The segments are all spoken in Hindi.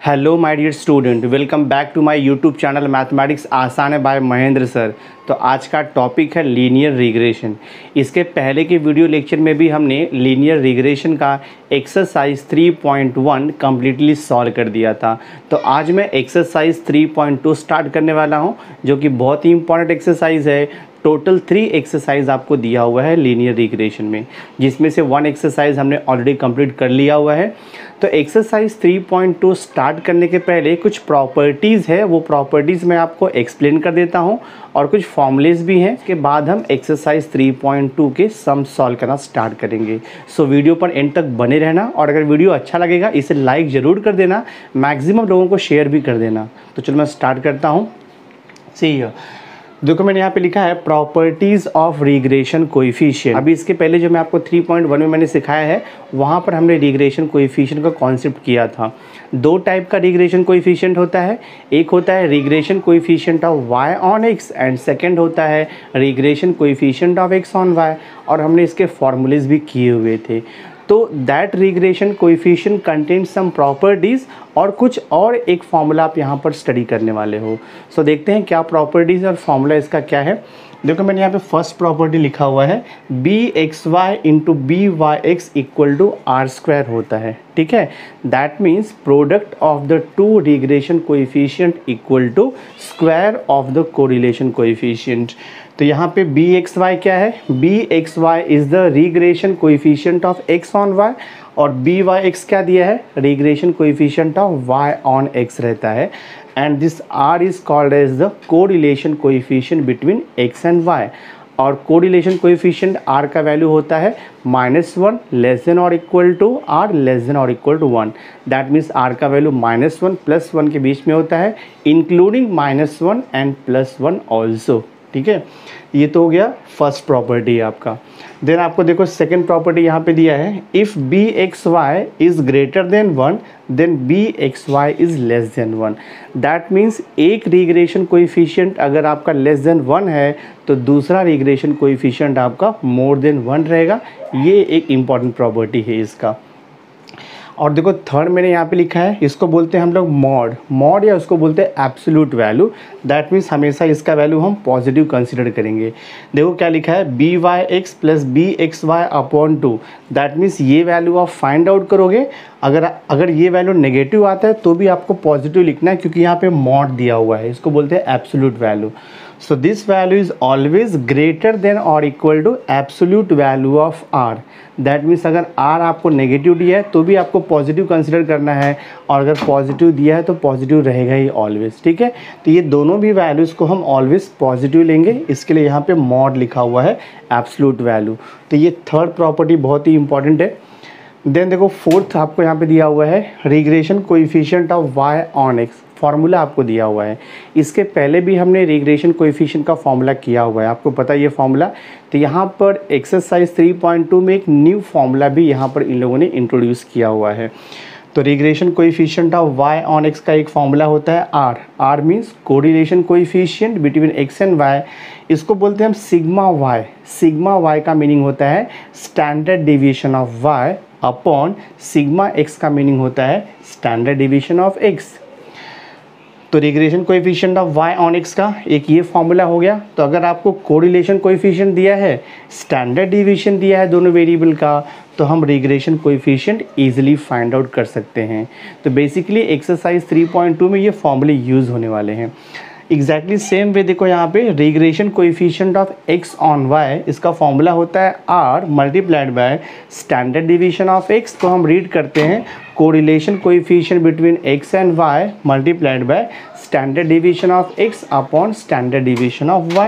Hello my dear student, welcome back to my YouTube channel mathematics आसान है बाय महेंद्र सर। तो आज का टॉपिक है लीनियर रिग्रेशन। इसके पहले के वीडियो लेक्चर में भी हमने लीनियर रिग्रेशन का एक्सरसाइज 3.1 कम्प्लीटली सॉल्व कर दिया था। तो आज मैं एक्सरसाइज 3.2 स्टार्ट करने वाला हूं, जो कि बहुत ही इंपॉर्टेंट एक्सरसाइज है। टोटल 3 एक्सरसाइज आपको दिया हुआ है लीनियर रिग्रेशन में, जिसमें से 1 एक्सरसाइज हमने ऑलरेडी कंप्लीट कर लिया हुआ है। तो एक्सरसाइज 3.2 स्टार्ट करने के पहले कुछ प्रॉपर्टीज़ है, वो प्रॉपर्टीज़ मैं आपको एक्सप्लेन कर देता हूँ और कुछ फॉर्मूलेज भी हैं। उसके बाद हम एक्सरसाइज 3.2 के सम सॉल्व करना स्टार्ट करेंगे। सो वीडियो पर एंड तक बने रहना, और अगर वीडियो अच्छा लगेगा इसे लाइक ज़रूर कर देना, मैक्सिमम लोगों को शेयर भी कर देना। तो चलो मैं स्टार्ट करता हूँ। सी देखो, मैंने यहाँ पे लिखा है प्रॉपर्टीज़ ऑफ रिग्रेशन कोएफिशिएंट। अभी इसके पहले जो मैं आपको 3.1 में मैंने सिखाया है, वहाँ पर हमने रिग्रेशन कोएफिशिएंट का कॉन्सेप्ट किया था। 2 टाइप का रिग्रेशन कोएफिशिएंट होता है। एक होता है regression coefficient of y on x and second होता है regression coefficient of x on y। और हमने इसके फॉर्मूलेज भी किए हुए थे। तो that regression coefficient contain some properties और कुछ और एक फॉर्मूला आप यहाँ पर स्टडी करने वाले हो। सो देखते हैं क्या प्रॉपर्टीज़ और फॉर्मूला इसका क्या है। देखो, मैंने यहाँ पे फर्स्ट प्रॉपर्टी लिखा हुआ है bxy into by(x) equal to r² होता है। ठीक है, that means product of the 2 regression coefficient equal to square of the correlation coefficient. तो यहाँ पे bxy क्या है? bxy is the regression coefficient of x on y, और by(x) क्या दिया है? Regression coefficient of y on x रहता है। And this r is called as the correlation coefficient between x and y। और कोरिलेशन कोएफिशिएंट r का वैल्यू होता है -1 less than or equal to r less than or equal to 1। That means r का वैल्यू -1 प्लस 1 के बीच में होता है, इंक्लूडिंग -1 एंड +1 ऑल्सो। ठीक है, ये तो हो गया फर्स्ट प्रॉपर्टी आपका। देन आपको देखो सेकंड प्रॉपर्टी यहाँ पे दिया है, if bxy is greater than 1 then bxy is less than 1। That means एक रिग्रेशन कोएफिशिएंट अगर आपका लेस देन 1 है तो दूसरा रिग्रेशन कोएफिशिएंट आपका मोर देन 1 रहेगा। ये एक इम्पॉर्टेंट प्रॉपर्टी है इसका। और देखो थर्ड मैंने यहाँ पे लिखा है, इसको बोलते हैं हम लोग मॉड या उसको बोलते हैं एब्सोल्यूट वैल्यू। दैट मीन्स हमेशा इसका वैल्यू हम पॉजिटिव कंसीडर करेंगे। देखो क्या लिखा है, by(x) plus bxy upon 2। That means ये वैल्यू आप फाइंड आउट करोगे। अगर ये वैल्यू नेगेटिव आता है तो भी आपको पॉजिटिव लिखना है, क्योंकि यहाँ पे मॉड दिया हुआ है। इसको बोलते हैं absolute value. So this value is always greater than or equal to absolute value of r। That means अगर r आपको नेगेटिव दिया है तो भी आपको पॉजिटिव कंसिडर करना है, और अगर पॉजिटिव दिया है तो पॉजिटिव रहेगा ही ऑलवेज। ठीक है, तो ये दोनों भी वैल्यूज़ को हम ऑलवेज पॉजिटिव लेंगे। इसके लिए यहाँ पे मॉड लिखा हुआ है एब्सोल्यूट वैल्यू। तो ये थर्ड प्रॉपर्टी बहुत ही इंपॉर्टेंट है। देन देखो फोर्थ आपको यहाँ पे दिया हुआ है regression coefficient of y on x। Formula आपको दिया हुआ है, इसके पहले भी हमने रिग्रेशन कोएफिशिएंट का फार्मूला किया हुआ है, आपको पता है ये फार्मूला। तो यहाँ पर एक्सरसाइज 3.2 में एक न्यू फार्मूला भी यहाँ पर इन लोगों ने इंट्रोड्यूस किया हुआ है। तो regression coefficient of y on x का एक फार्मूला होता है r means correlation coefficient between x and y। इसको बोलते हैं हम सिग्मा y का मीनिंग होता है standard deviation of y upon sigma x का मीनिंग होता है स्टैंडर्ड डिविएशन ऑफ x। तो regression coefficient of y on x का एक ये फार्मूला हो गया। तो अगर आपको कोरिलेशन कोएफिशिएंट दिया है, स्टैंडर्ड डिवीजन दिया है दोनों वेरिएबल का, तो हम regression coefficient easily find out कर सकते हैं। तो बेसिकली एक्सरसाइज 3.2 में ये फार्मूले यूज़ होने वाले हैं। एग्जैक्टली सेम वे देखो यहाँ पे regression coefficient of x on y, इसका फॉर्मूला होता है r multiplied by standard division of x। तो हम रीड करते हैं correlation coefficient between x and y multiplied by standard division of x upon standard division of y।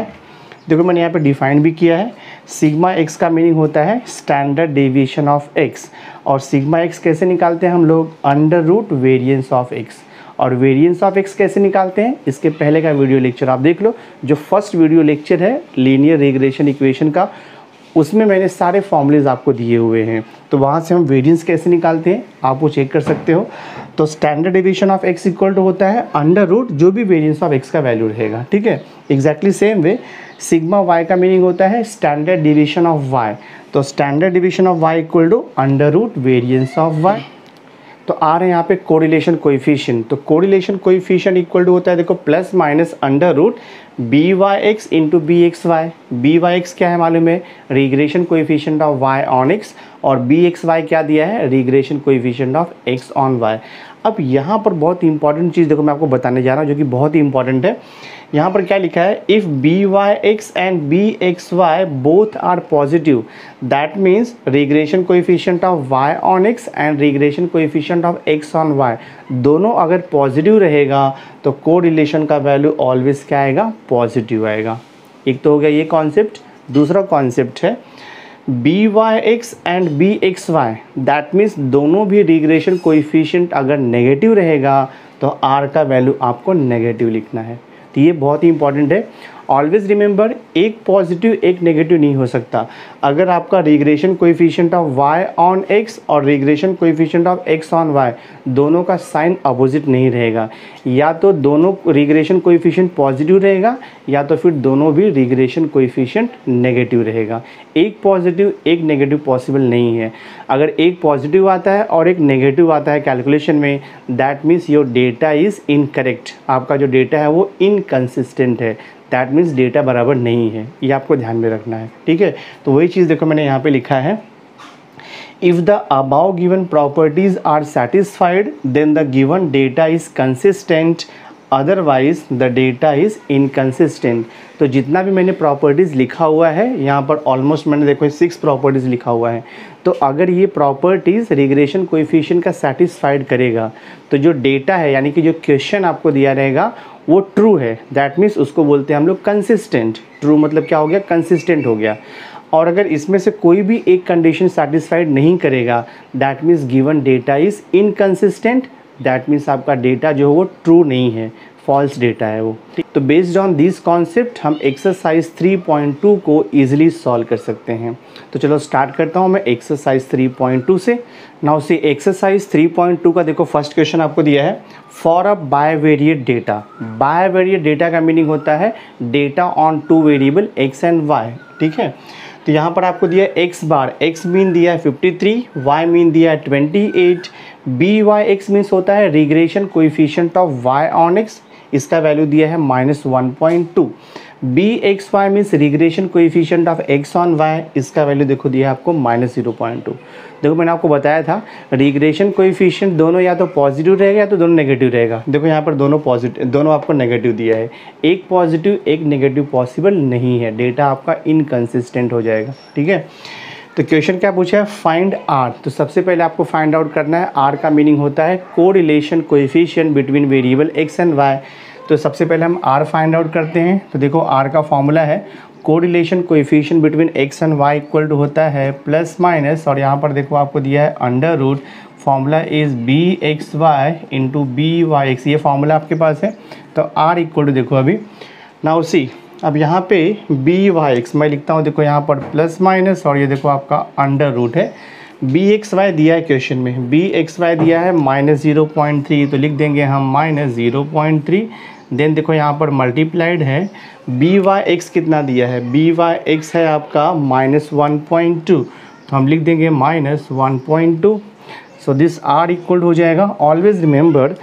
देखो मैंने यहाँ पे डिफाइन भी किया है, सिग्मा x का मीनिंग होता है स्टैंडर्ड डिवीजन ऑफ x, और सिग्मा x कैसे निकालते हैं हम लोग? Under root variance of x। और वेरिएंस ऑफ x कैसे निकालते हैं, इसके पहले का वीडियो लेक्चर आप देख लो, जो फर्स्ट वीडियो लेक्चर है लीनियर रिग्रेशन इक्वेशन का, उसमें मैंने सारे फॉर्मूलेज आपको दिए हुए हैं। तो वहाँ से हम वेरिएंस कैसे निकालते हैं आप वो चेक कर सकते हो। तो standard division of x equal to होता है अंडर रूट जो भी वेरिएंस ऑफ x का वैल्यू रहेगा। ठीक है, exactly same way sigma y का मीनिंग होता है स्टैंडर्ड डिवीजन ऑफ y। तो standard division of y equal to under root variance of y। तो आ रहे हैं यहाँ पे कोरिलेशन कोएफिशिएंट। तो कोरिलेशन कोएफिशिएंट इक्वल टू होता है देखो plus minus under root B Y X into B X Y. B Y X क्या है मालूम है, regression coefficient of Y on X, और बी एक्स वाई क्या दिया है, regression coefficient of X on Y. अब यहाँ पर बहुत इंपॉर्टेंट चीज़ देखो मैं आपको बताने जा रहा हूँ जो कि बहुत ही इंपॉर्टेंट है। यहाँ पर क्या लिखा है, if B Y X and B X Y both are positive that means regression coefficient of Y on X and regression coefficient of X on Y दोनों अगर पॉजिटिव रहेगा तो कोरिलेशन का वैल्यू ऑलवेज क्या आएगा, पॉजिटिव आएगा। एक तो हो गया ये कॉन्सेप्ट। दूसरा कॉन्सेप्ट है B Y X and B X Y that means दोनों भी रिग्रेशन कोएफिशिएंट अगर नेगेटिव रहेगा तो आर का वैल्यू आपको नेगेटिव लिखना है। तो ये बहुत ही इंपॉर्टेंट है। ऑलवेज रिमेंबर एक पॉजिटिव एक नेगेटिव नहीं हो सकता। अगर आपका regression coefficient of Y on X और regression coefficient of X on Y दोनों का साइन अपोजिट नहीं रहेगा, या तो दोनों रिग्रेशन कोएफिशिएंट पॉजिटिव रहेगा या तो फिर दोनों भी रिग्रेशन कोएफिशिएंट नेगेटिव रहेगा। एक पॉजिटिव एक नेगेटिव पॉसिबल नहीं है। अगर एक पॉजिटिव आता है और एक नेगेटिव आता है कैलकुलेशन में that means your data is incorrect, आपका जो डेटा है वो इनकंसिस्टेंट है, दैट मीन्स डेटा बराबर नहीं है। ये आपको ध्यान में रखना है, ठीक है। तो वही चीज़ देखो मैंने यहाँ पे लिखा है, if the above given properties are satisfied then the given data is consistent otherwise the data is inconsistent. तो जितना भी मैंने प्रॉपर्टीज़ लिखा हुआ है यहाँ पर ऑलमोस्ट मैंने देखो 6 प्रॉपर्टीज़ लिखा हुआ है। तो अगर ये प्रॉपर्टीज़ रिग्रेशन कोएफिशिएंट का सेटिस्फाइड करेगा तो जो डेटा है यानी कि जो क्वेश्चन आपको दिया रहेगा वो ट्रू है, दैट मीन्स उसको बोलते हैं हम लोग कंसिस्टेंट। ट्रू मतलब क्या हो गया, कंसिस्टेंट हो गया। और अगर इसमें से कोई भी एक कंडीशन सेटिस्फाइड नहीं करेगा that means given data is inconsistent, that means आपका डेटा जो है वो ट्रू नहीं है, फॉल्स डेटा है वो। तो बेस्ड ऑन दिस कॉन्सेप्ट हम एक्सरसाइज 3.2 को ईजिली सॉल्व कर सकते हैं। तो चलो स्टार्ट करता हूँ मैं एक्सरसाइज 3.2 से। नाउ सी एक्सरसाइज 3.2 का देखो फर्स्ट क्वेश्चन आपको दिया है, for a bivariate data. Bivariate data का मीनिंग होता है data on 2 variable X and Y, ठीक है। तो यहाँ पर आपको दिया है एक्स बार, एक्स मीन दिया है 53, वाई मीन दिया है 28, बी वाई एक्स मीन्स होता है regression coefficient of Y on X, इसका वैल्यू दिया है -1.2। B X Y means regression coefficient of X on Y, इसका वैल्यू देखो दिया है आपको -0.2। देखो मैंने आपको बताया था रिग्रेशन कोएफिशिएंट दोनों या तो पॉजिटिव रहेगा या तो दोनों नेगेटिव रहेगा। देखो यहाँ पर दोनों पॉजिटिव, दोनों आपको नेगेटिव दिया है। एक पॉजिटिव एक नेगेटिव पॉसिबल नहीं है, डेटा आपका इनकंसिस्टेंट हो जाएगा, ठीक है। तो क्वेश्चन क्या पूछा है, फाइंड आर। तो सबसे पहले आपको फाइंड आउट करना है, आर का मीनिंग होता है correlation coefficient between variable X and Y. तो सबसे पहले हम आर फाइंड आउट करते हैं। तो देखो आर का फॉर्मूला है correlation coefficient between X and Y equal to होता है प्लस माइनस, और यहाँ पर देखो आपको दिया है under root, formula is B X Y into B Y X, ये फॉर्मूला आपके पास है। तो आर इक्वल टू देखो अभी नाउ सी, अब यहाँ पे बी वाई एक्स मैं लिखता हूँ, देखो यहाँ पर प्लस माइनस और ये देखो आपका अंडर रूट है। बी एक्स वाई दिया है क्वेश्चन में, बी एक्स वाई दिया है -0.3, तो लिख देंगे हम -0.3। देन देखो यहाँ पर मल्टीप्लाइड है, बी वाई एक्स कितना दिया है, बी वाई एक्स है आपका -1.2, तो हम लिख देंगे -1.2। सो दिस आर इक्वल हो जाएगा। ऑलवेज रिमेंबर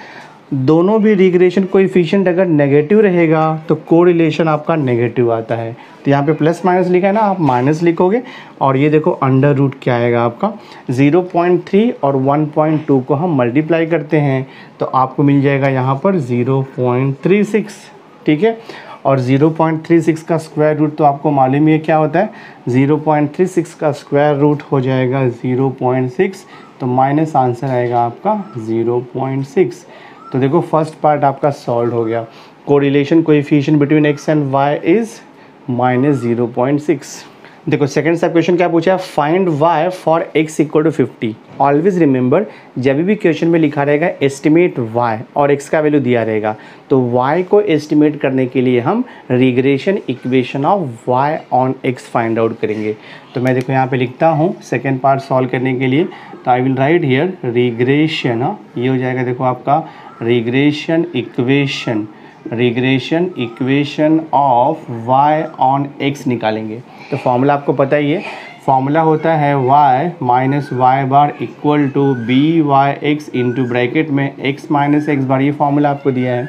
दोनों भी रिग्रेशन कोएफिशिएंट अगर नेगेटिव रहेगा तो कोरिलेशन आपका नेगेटिव आता है। तो यहाँ पे प्लस माइनस लिखा है ना, आप माइनस लिखोगे और ये देखो अंडर रूट क्या आएगा आपका 0.3 और 1.2 को हम मल्टीप्लाई करते हैं तो आपको मिल जाएगा यहाँ पर 0.36, ठीक है। और 0.36 का स्क्वायर रूट तो आपको मालूम ही है क्या होता है, 0.36 का स्क्वायर रूट हो जाएगा 0.6, तो माइनस आंसर आएगा आपका 0.6। तो देखो फर्स्ट पार्ट आपका सॉल्व हो गया। Correlation coefficient between X and Y is -0.6। देखो सेकंड सा क्वेश्चन क्या पूछा है, find Y for X equal to 50। Always remember जब भी क्वेश्चन में लिखा रहेगा एस्टिमेट वाई और एक्स का वैल्यू दिया रहेगा तो वाई को एस्टिमेट करने के लिए हम regression equation of Y on X find out करेंगे। तो मैं देखो यहाँ पे लिखता हूँ सेकेंड पार्ट सॉल्व करने के लिए, तो I will write here regression, ये हो जाएगा देखो आपका regression equation of y on x निकालेंगे। तो फॉर्मूला आपको पता ही है, फॉर्मूला होता है y minus Y bar equal to B Y X into bracket में x माइनस एक्स बार, ये फॉर्मूला आपको दिया है।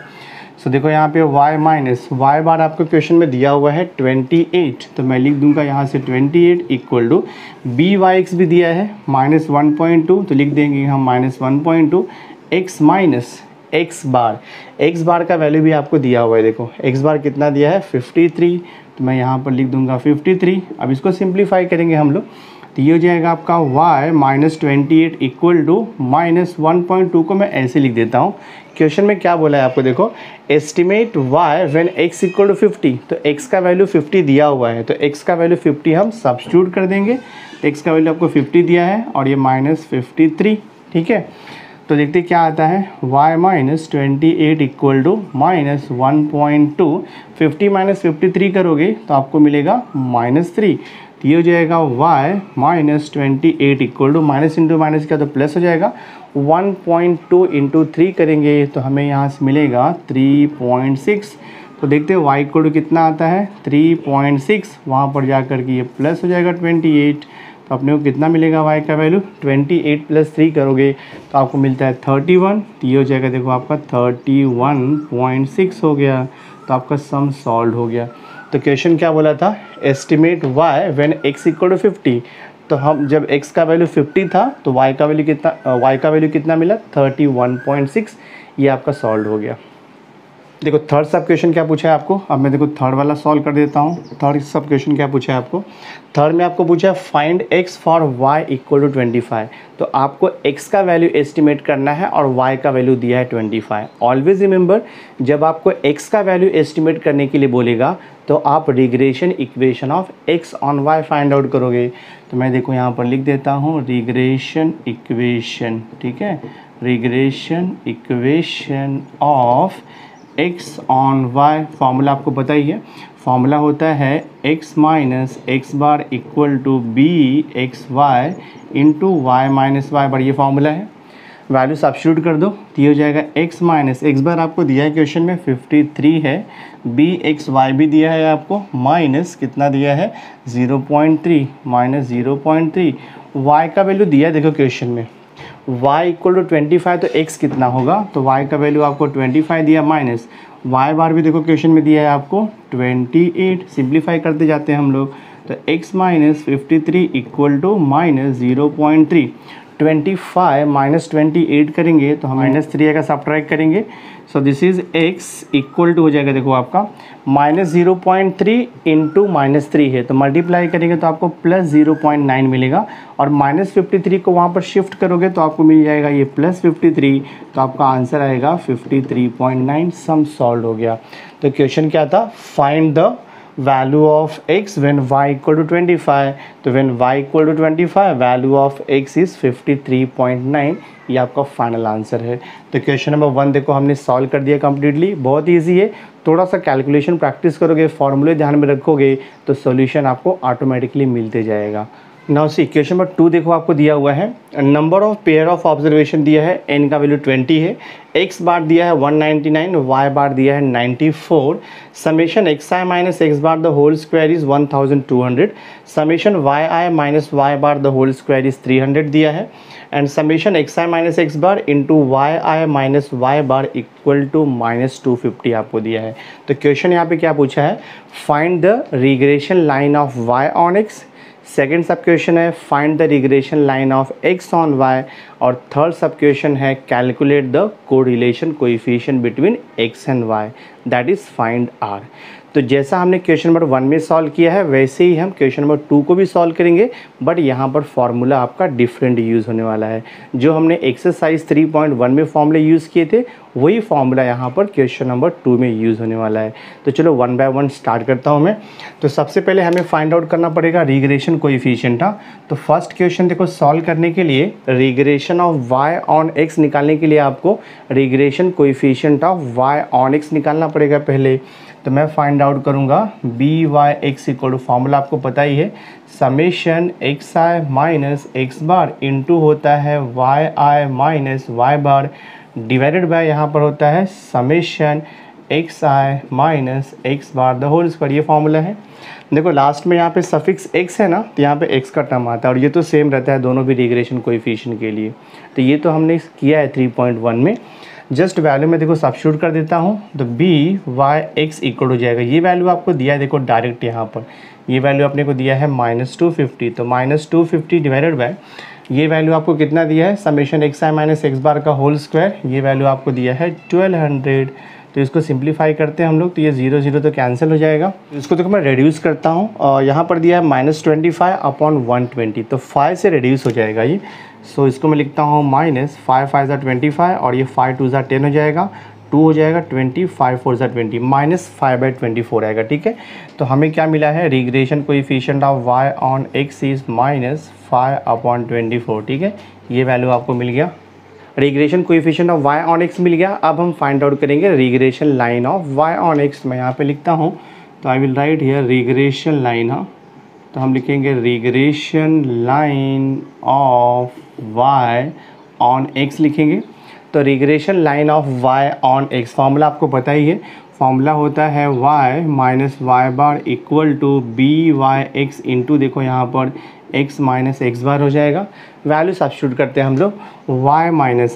सो देखो यहाँ पे y माइनस वाई बार आपको क्वेश्चन में दिया हुआ है 28, तो मैं लिख दूंगा यहाँ से 28 equal to B Y X भी दिया है माइनस 1.2, तो लिख देंगे हम minus 1.2 x minus X bar का वैल्यू भी आपको दिया हुआ है। देखो एक्स बार कितना दिया है 53, तो मैं यहाँ पर लिख दूंगा 53। अब इसको सिंप्लीफाई करेंगे हम लोग, तो ये हो जाएगा आपका y minus 28 equal to minus 1.2 को मैं ऐसे लिख देता हूँ। क्वेश्चन में क्या बोला है आपको, देखो estimate y when x equal to 50, तो x का वैल्यू 50 दिया हुआ है, तो x का वैल्यू 50 हम सब्स्टिट्यूट कर देंगे। x का वैल्यू आपको 50 दिया है और ये माइनस 53, ठीक है। तो देखते क्या आता है, y minus 28 equal to minus 1.2, 50 minus 53 करोगे तो आपको मिलेगा माइनस 3, तो ये हो जाएगा y minus 28 equal to minus into minus क्या तो प्लस हो जाएगा, 1.2 इंटू 3 करेंगे तो हमें यहाँ से मिलेगा 3.6। तो देखते हैं y इक्वल टू कितना आता है 3.6, वहाँ पर जा कर के ये प्लस हो जाएगा 28, तो अपने को कितना मिलेगा y का वैल्यू 28 प्लस 3 करोगे तो आपको मिलता है 31, तो ये हो जाएगा देखो आपका 31.6 हो गया, तो आपका सम सॉल्व हो गया। तो क्वेश्चन क्या बोला था, estimate y when x equal to 50, तो हम जब x का वैल्यू 50 था तो y का वैल्यू कितना मिला 31.6, ये आपका सॉल्व हो गया। देखो थर्ड सब क्वेश्चन क्या पूछा है आपको, अब मैं देखो थर्ड वाला सॉल्व कर देता हूँ। थर्ड सब क्वेश्चन क्या पूछा है आपको, थर्ड में आपको पूछा है find x for y equal to 25, तो आपको x का वैल्यू एस्टिमेट करना है और y का वैल्यू दिया है 25। ऑलवेज रिमेंबर, जब आपको x का वैल्यू एस्टिमेट करने के लिए बोलेगा तो आप regression equation of x on y find out करोगे। तो मैं देखो यहाँ पर लिख देता हूँ रिग्रेशन इक्वेशन, ठीक है, regression equation of x on y। Formula आपको पता ही है, फॉर्मूला होता है x minus X bar equal to B X Y into Y minus Y bar, ये फॉर्मूला है। वैल्यू सब्स्टिट्यूट कर दो तो ये हो जाएगा x माइनस एक्स बार आपको दिया है क्वेश्चन में 53 है, बी एक्स वाई भी दिया है आपको, माइनस कितना दिया है 0.3, माइनस 0.3, y का वैल्यू दिया है देखो क्वेश्चन में y इक्वल टू 25, तो x कितना होगा, तो y का वैल्यू आपको 25 दिया, माइनस y बार भी देखो क्वेश्चन में दिया है आपको 28, सिंप्लीफाई करते जाते हैं हम लोग, तो x minus 53 equal to minus 0.3, 25 minus 28 करेंगे तो हम माइनस 3 का सब्ट्रैक्ट करेंगे। So this is x equal to हो जाएगा देखो आपका माइनस 0.3 इंटू माइनस 3 है, तो मल्टीप्लाई करेंगे तो आपको प्लस 0.9 मिलेगा, और माइनस 53 को वहाँ पर शिफ्ट करोगे तो आपको मिल जाएगा ये प्लस 53, तो आपका आंसर आएगा 53.9। सम सॉल्व हो गया। तो क्वेश्चन क्या था, find the value of x when y equal to 25, तो when y equal to 25 value of x is 53.9, ये आपका फाइनल आंसर है। तो क्वेश्चन नंबर 1 देखो हमने सॉल्व कर दिया कम्प्लीटली, बहुत ईजी है। थोड़ा सा कैलकुलेशन प्रैक्टिस करोगे, फॉर्मूले ध्यान में रखोगे तो सॉल्यूशन आपको ऑटोमेटिकली मिलते जाएगा। नाउ सी क्वेश्चन नंबर 2 देखो आपको दिया हुआ है, number of pair of observation दिया है, n का वैल्यू 20 है, x बार दिया है 199, y बार दिया है 94, summation xi minus X bar the whole square is 1200, summation yi minus y bar the whole square is 300 दिया है, and summation xi minus X bar into yi minus y bar equal to minus 250 आपको दिया है। तो क्वेश्चन यहाँ पे क्या पूछा है, find the regression line of y on x, second sub question है find the regression line of x on y, और थर्ड सब क्वेश्चन है calculate the correlation coefficient between x and y, that is find r। तो जैसा हमने क्वेश्चन नंबर 1 में सॉल्व किया है वैसे ही हम क्वेश्चन नंबर 2 को भी सॉल्व करेंगे, बट यहाँ पर फॉर्मूला आपका डिफरेंट यूज़ होने वाला है। जो हमने एक्सरसाइज 3.1 में फॉर्मूले यूज़ किए थे वही फॉर्मूला यहाँ पर क्वेश्चन नंबर 2 में यूज़ होने वाला है। तो चलो 1 बाय 1 स्टार्ट करता हूँ मैं। तो सबसे पहले हमें फाइंड आउट करना पड़ेगा रिग्रेशन कोएफिशिएंट। तो फर्स्ट क्वेश्चन देखो सॉल्व करने के लिए regression of y on x निकालने के लिए आपको regression coefficient of y on x निकालना पड़ेगा पहले। तो मैं फाइंड आउट करूँगा B Y X equal to, formula आपको पता ही है, summation X I minus X bar into होता है Y I minus Y bar divided by यहाँ पर होता है summation X I minus X bar the whole square, ये फॉर्मूला है। देखो लास्ट में यहाँ पे सफिक्स x है ना, तो यहाँ पे x का टर्म आता है और ये तो सेम रहता है दोनों भी रिग्रेशन कोएफिशिएंट के लिए। तो ये तो हमने किया है 3.1 में। जस्ट वैल्यू में देखो सब्स्टिट्यूट कर देता हूँ, तो बी वाई एक्स इक्वल हो जाएगा, ये वैल्यू आपको दिया है देखो डायरेक्ट यहाँ पर, ये वैल्यू आपने को दिया है -250, तो -250 डिवाइडेड बाय ये वैल्यू आपको कितना दिया है, summation X I minus X bar का होल स्क्वायर, ये वैल्यू आपको दिया है 1200। तो इसको सिंप्लीफाई करते हैं हम लोग, तो ये 0 0 तो कैंसिल हो जाएगा। इसको देखो मैं रेड्यूस करता हूँ और यहाँ पर दिया है -25/120, तो 5 से रेड्यूस हो जाएगा ये। सो इसको मैं लिखता हूँ -5 5 ज़ा 25 और ये 5 2 ज़ा 10 हो जाएगा, 2 हो जाएगा 20, 5 4 ज़ा 20, -5/24 आएगा। ठीक है, तो हमें क्या मिला है, regression coefficient of y on x is -5/24। ठीक है, ये वैल्यू आपको मिल गया, regression coefficient of y on x मिल गया। अब हम फाइंड आउट करेंगे regression line of y on x। मैं यहाँ पे लिखता हूँ, तो I will write here regression line. हाँ, तो हम लिखेंगे regression line of y on x लिखेंगे। तो regression line of y on x formula आपको पता ही है, फॉर्मूला होता है y minus Y bar equal to B Y X into, देखो यहाँ पर x माइनस एक्स बार हो जाएगा। वैल्यू सब्स्टिट्यूट करते हैं हम लोग, y माइनस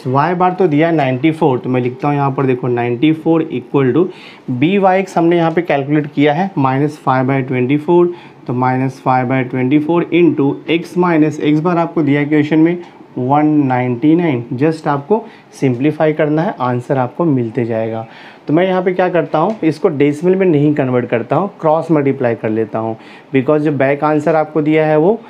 वाई बार तो दिया है 94, तो मैं लिखता हूँ यहाँ पर देखो 94 equal to B Y X हमने यहाँ पे कैलकुलेट किया है -5/24, तो -5/24 into X minus X bar आपको दिया है क्वेश्चन में 199। जस्ट आपको सिंप्लीफाई करना है, आंसर आपको मिलते जाएगा। तो मैं यहाँ पे क्या करता हूँ, इसको डेसिमल में नहीं कन्वर्ट करता हूँ, क्रॉस मल्टीप्लाई कर लेता हूँ, बिकॉज जो बैक आंसर आपको दिया है वो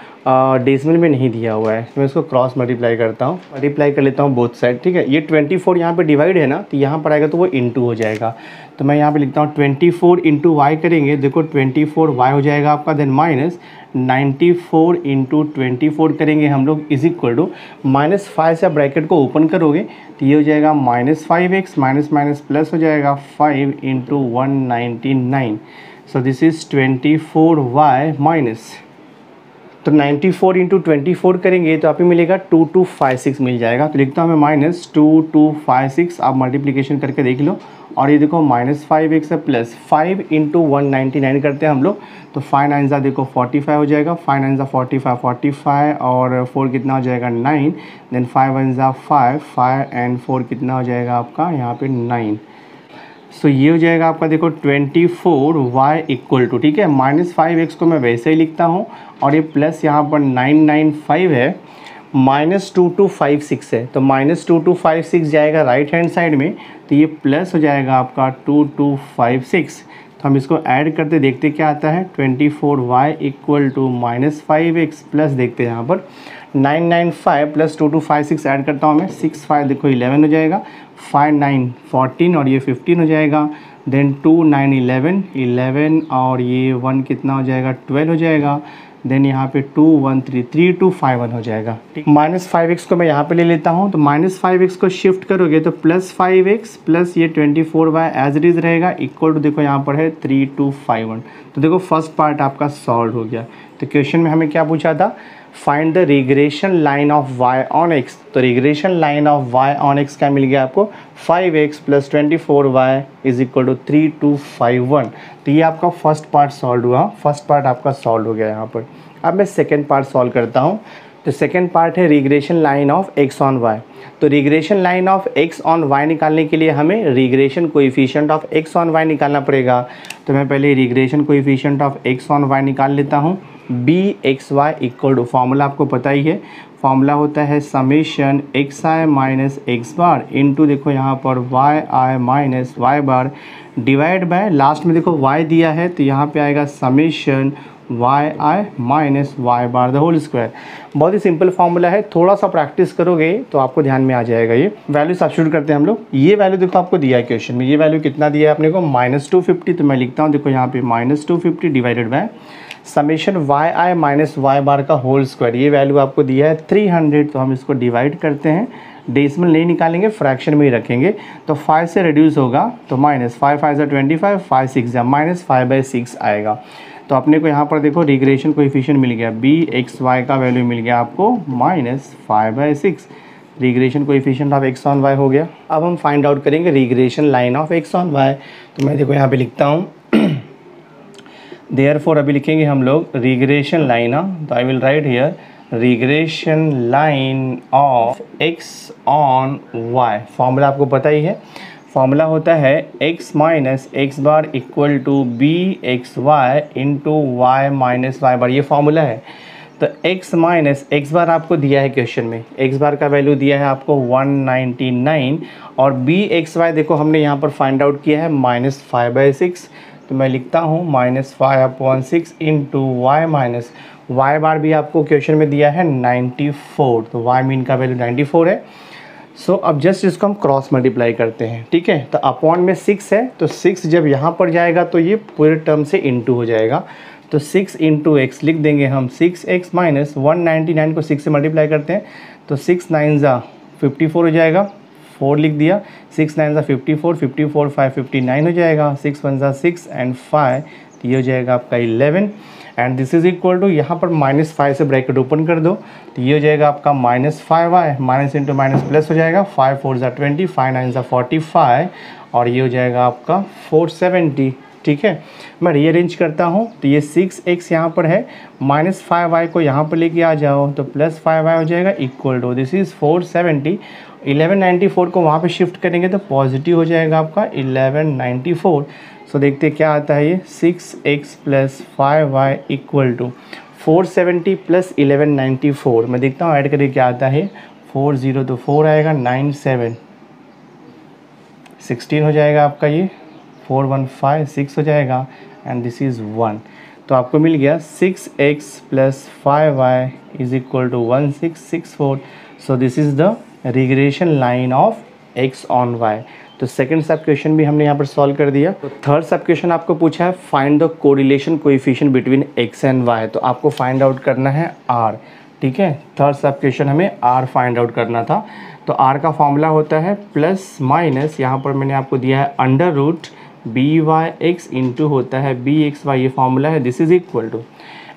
डेसिमल में नहीं दिया हुआ है। तो मैं इसको क्रॉस मल्टीप्लाई करता हूँ, मल्टीप्लाई कर लेता हूँ बोथ साइड। ठीक है, ये 24 यहाँ पे डिवाइड है ना, तो यहाँ पर आएगा तो वो इंटू हो जाएगा। तो मैं यहाँ पे लिखता हूँ 24 इंटू वाई करेंगे, देखो 24 वाई हो जाएगा आपका, देन माइनस 94 इंटू 24 करेंगे हम लोग इज इक्वल टू -5 से ब्रैकेट को ओपन करोगे तो ये हो जाएगा -5x माइनस माइनस प्लस हो जाएगा 5 into 199। So this is 24y minus, तो 94 इंटू 24 करेंगे तो आप ही मिलेगा 2256 मिल जाएगा। तो लिखता हूँ मैं -2256, आप मल्टीप्लिकेशन करके देख लो। और ये देखो -5x है प्लस 5 इंटू 199 करते हैं हम लोग, तो 5 9 ज़ा देखो 45 हो जाएगा, 5 9 ज़ा 45 और 4 कितना हो जाएगा 9, देन 5 1 ज़ा 5 एंड 4 कितना हो जाएगा आपका यहाँ पे 9। सो ये हो जाएगा आपका देखो 24y इक्वल टू, ठीक है, -5x को मैं वैसे ही लिखता हूँ और ये प्लस यहाँ पर 995 है, -2256 है, तो -2256 जाएगा राइट हैंड साइड में, तो ये प्लस हो जाएगा आपका 2256। तो हम इसको ऐड करते देखते क्या आता है, 24y equal to -5x plus देखते हैं यहाँ पर 995 प्लस 2256 ऐड करता हूँ मैं, 6 5 देखो 11 हो जाएगा, 5 9 14 और ये 15 हो जाएगा, देन 2 9 11 और ये 1 कितना हो जाएगा 12 हो जाएगा, देन यहाँ पे 2 1 3 3 2 5 1 हो जाएगा। ठीक, -5x को मैं यहाँ पे ले लेता हूँ, तो -5x को शिफ्ट करोगे तो +5x प्लस ये 24y एज इट इज़ रहेगा इक्वल टू, देखो यहाँ पर है 3251। तो देखो फर्स्ट पार्ट आपका सॉल्व हो गया। तो क्वेश्चन में हमें क्या पूछा था, find the regression line of y on x। तो regression line of y on x क्या मिल गया आपको, 5x plus 24y is equal to 3251। तो ये आपका फर्स्ट पार्ट सॉल्व हुआ, फर्स्ट पार्ट आपका सॉल्व हो गया यहाँ पर। अब मैं सेकेंड पार्ट सॉल्व करता हूँ। तो सेकेंड पार्ट है regression line of x on y। तो regression line of x on y निकालने के लिए हमें regression coefficient of x on y निकालना पड़ेगा। तो मैं पहले regression coefficient of x on y निकाल लेता हूँ, bxy इक्वल टू, फॉर्मूला आपको पता ही है, फॉर्मूला होता है summation xi minus X bar into, देखो यहाँ पर yi minus Y bar divide by, last में देखो y दिया है तो यहाँ पे आएगा summation yi minus Y bar the whole square. बहुत ही सिंपल फार्मूला है, थोड़ा सा प्रैक्टिस करोगे तो आपको ध्यान में आ जाएगा। ये वैल्यू सब्स्टिट्यूट करते हैं हम लोग, ये वैल्यू देखो आपको दिया है क्वेश्चन में, ये वैल्यू कितना दिया है अपने को -250, तो मैं लिखता हूँ देखो यहाँ पे -250 divided by summation yi minus Y bar का होल स्क्वायर, ये वैल्यू आपको दिया है 300। तो हम इसको डिवाइड करते हैं, डेसिमल नहीं निकालेंगे, फ्रैक्शन में ही रखेंगे, तो 5 से रिड्यूस होगा तो -5 5 ज़ा 25 5 6 ज़ा -5/6 आएगा। तो अपने को यहाँ पर देखो रिग्रेशन कोएफिशिएंट मिल गया, bxy का वैल्यू मिल गया आपको -5/6। Regression coefficient of X on Y हो गया। अब हम फाइंड आउट करेंगे regression line of X on Y. तो मैं देखो यहाँ पे लिखता हूँ देयरफॉर अभी लिखेंगे हम लोग रिग्रेशन लाइन, तो I will write here regression line of X on Y. Formula आपको पता ही है, फॉर्मूला होता है x minus X bar equal to B X Y into Y minus Y bar, ये फॉर्मूला है। तो x माइनस एक्स बार आपको दिया है क्वेश्चन में, x बार का वैल्यू दिया है आपको 199 और बी एक्स वाई देखो हमने यहाँ पर फाइंड आउट किया है -5/6। तो मैं लिखता हूँ -5/6 इंटू वाई माइनस वाई बार भी आपको क्वेश्चन में दिया है 94, तो वाई मीन का वैल्यू 94 है। सो अब जस्ट इसको हम क्रॉस मल्टीप्लाई करते हैं, ठीक है। तो अपॉन में 6 है, तो 6 जब यहाँ पर जाएगा तो ये पूरे टर्म से इंटू हो जाएगा। तो 6 इंटू एक्स लिख देंगे हम, 6x माइनस 199 को 6 से मल्टीप्लाई करते हैं तो 6 9 ज़ा 54 हो जाएगा, 4 लिख दिया, 6 9 ज़ा 54, 54 5 59 हो जाएगा, 6 1 ज़ा 6 एंड 5, तो ये हो जाएगा आपका 11 and this is equal to यहाँ पर -5 से ब्रैकेट ओपन कर दो, तो ये हो जाएगा आपका -5y, minus into minus plus हो जाएगा, 5 4 ज़ा 20, 5 9 ज़ा 45 और ये हो जाएगा आपका 470, ठीक है। मैं रीअरेंज करता हूँ तो ये 6x यहाँ पर है, -5y को यहाँ पर लेके आ जाओ तो +5y हो जाएगा इक्वल टू दिस इज़ 470। 1194 को वहाँ पे शिफ्ट करेंगे तो पॉजिटिव हो जाएगा आपका 1194। सो देखते क्या आता है, ये 6x + 5y इक्वल टू 470 + 1194। मैं देखता हूँ ऐड करके क्या आता है, 40 तो 4 आएगा, 9 7 16 हो जाएगा आपका, ये 4 1 5 6 हो जाएगा एंड दिस इज़ 1। तो आपको मिल गया 6x + 5y is equal to 1664। So this is the regression line of x on y। तो सेकंड सब क्वेश्चन भी हमने यहाँ पर सॉल्व कर दिया। तो थर्ड सब क्वेश्चन आपको पूछा है find the correlation coefficient between x and y। तो आपको फाइंड आउट करना है r, ठीक है। थर्ड सब क्वेश्चन हमें r फाइंड आउट करना था। तो r का फॉर्मूला होता है प्लस माइनस, यहाँ पर मैंने आपको दिया है √by(x) इंटू होता है bxy, ये फॉर्मूला है। दिस इज़ इक्वल टू,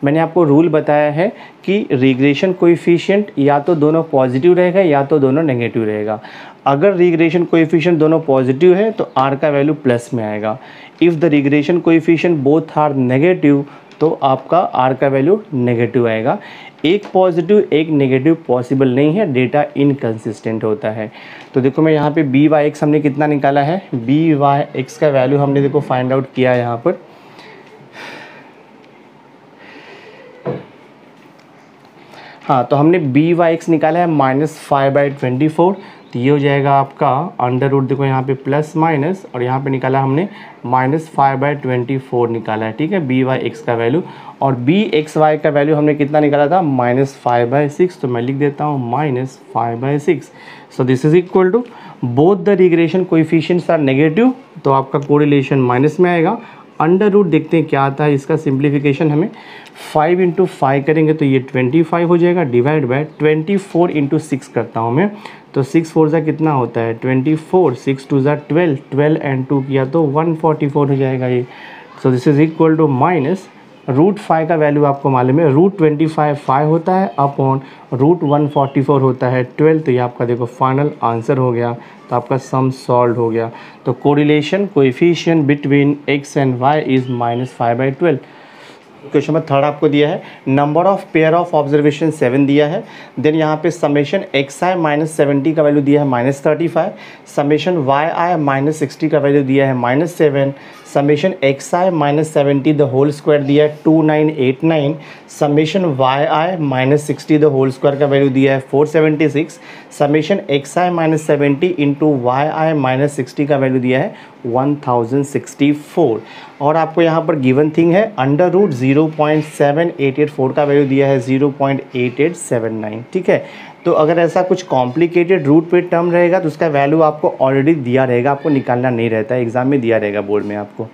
मैंने आपको रूल बताया है कि रिग्रेशन कोएफिशिएंट या तो दोनों पॉजिटिव रहेगा या तो दोनों नेगेटिव रहेगा। अगर रिग्रेशन कोएफिशिएंट दोनों पॉजिटिव है तो r का वैल्यू प्लस में आएगा। If the regression coefficient both are negative तो आपका r का वैल्यू नेगेटिव आएगा। एक पॉजिटिव एक नेगेटिव पॉसिबल नहीं है, डेटा इनकंसिस्टेंट होता है। तो देखो मैं यहाँ पे by(x) हमने कितना निकाला है, by(x) का वैल्यू हमने देखो फाइंड आउट किया है यहाँ पर। हाँ, तो हमने by(x) निकाला है -5/24, तो ये हो जाएगा आपका √ देखो यहाँ पे प्लस माइनस और यहाँ पे निकाला हमने -5/24 निकाला है, ठीक है, by(x) का वैल्यू। और bxy का वैल्यू हमने कितना निकाला था, -5/6, तो मैं लिख देता हूँ -5/6। So this is equal to both the regression coefficients are negative, तो आपका कोरिलेशन माइनस में आएगा। √ देखते हैं क्या आता है, इसका सिंप्लीफिकेशन हमें 5 × 5 करेंगे तो ये 25 हो जाएगा, डिवाइड बाय 24 × 6 करता हूँ मैं, तो 6 4 ज़ा कितना होता है 24, 6 2 ज़ा 12, 12 एंड 2 किया तो 144 हो जाएगा ये। So this is equal to minus √5 का वैल्यू आपको मालूम है, √25 5 होता है अपॉन √144 होता है 12, तो ये आपका देखो फाइनल आंसर हो गया। तो आपका सम सॉल्व हो गया। तो correlation coefficient between x and y is -5/12। Question number third आपको दिया है number of pair of observation 7 दिया है। देन यहाँ पे समेशन xi -70 का वैल्यू दिया है -35, समेशन yi -60 का वैल्यू दिया है -7, summation xi -70 the whole square दिया है 2989, summation yi -60 the whole square का वैल्यू दिया है 476, समेशन xi -70 इंटू yi -60 का वैल्यू दिया है 1064। और आपको यहाँ पर गिवन थिंग है √0.7884 का वैल्यू दिया है 0.8879, ठीक है। तो अगर ऐसा कुछ कॉम्प्लिकेटेड रूट पे टर्म रहेगा तो उसका वैल्यू आपको ऑलरेडी दिया रहेगा, आपको निकालना नहीं रहता है, एग्जाम में दिया रहेगा बोर्ड में आपको,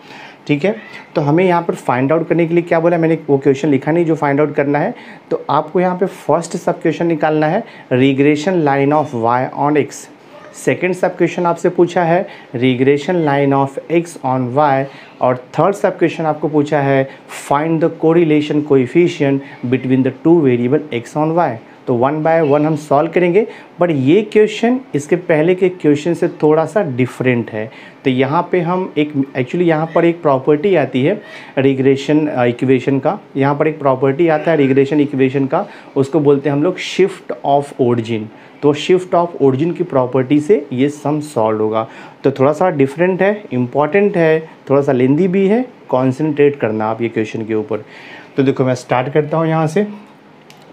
ठीक है। तो हमें यहाँ पर फाइंड आउट करने के लिए क्या बोला, मैंने वो क्वेश्चन लिखा नहीं जो फाइंड आउट करना है। तो आपको यहाँ पे फर्स्ट सब क्वेश्चन निकालना है regression line of y on x। Second sub question आपसे पूछा है regression line of x on y। और थर्ड सब क्वेश्चन आपको पूछा है find the correlation coefficient between the two variable x on y। तो तो 1 बाय 1 हम सॉल्व करेंगे। बट ये क्वेश्चन इसके पहले के क्वेश्चन से थोड़ा सा डिफरेंट है। तो यहाँ पे हम एक्चुअली यहाँ पर एक प्रॉपर्टी आती है रिग्रेशन इक्वेशन का, यहाँ पर एक प्रॉपर्टी आता है रिग्रेशन इक्वेशन का, उसको बोलते हैं हम लोग शिफ्ट ऑफ ओरिजिन। तो शिफ्ट ऑफ ओरिजिन की प्रॉपर्टी से ये सम सॉल्व होगा। तो थोड़ा सा डिफरेंट है, इम्पॉर्टेंट है, थोड़ा सा लेंदी भी है, कॉन्सेंट्रेट करना आप ये क्वेश्चन के ऊपर। तो देखो मैं स्टार्ट करता हूँ यहाँ से।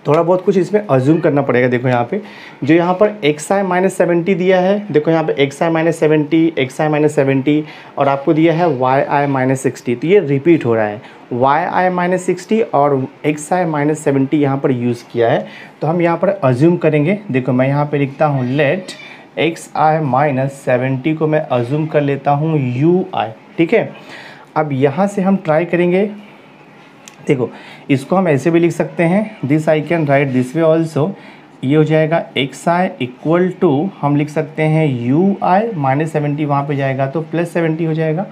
थोड़ा बहुत कुछ इसमें अज्यूम करना पड़ेगा। देखो यहाँ पे जो यहाँ पर xi-70 दिया है, देखो यहाँ पे xi-70, xi-70 और आपको दिया है yi-60, तो ये रिपीट हो रहा है। yi-60 और xi-70 यहाँ पर यूज़ किया है। तो हम यहाँ पर अज्यूम करेंगे। देखो मैं यहाँ पे लिखता हूँ लेट xi-70 को मैं अज्यूम कर लेता हूँ ui, ठीक है। अब यहाँ से हम ट्राई करेंगे। देखो इसको हम ऐसे भी लिख सकते हैं, this I can write this way also. ये हो जाएगा xi इक्वल टू हम लिख सकते हैं ui -70, वहाँ पे जाएगा तो +70 हो जाएगा।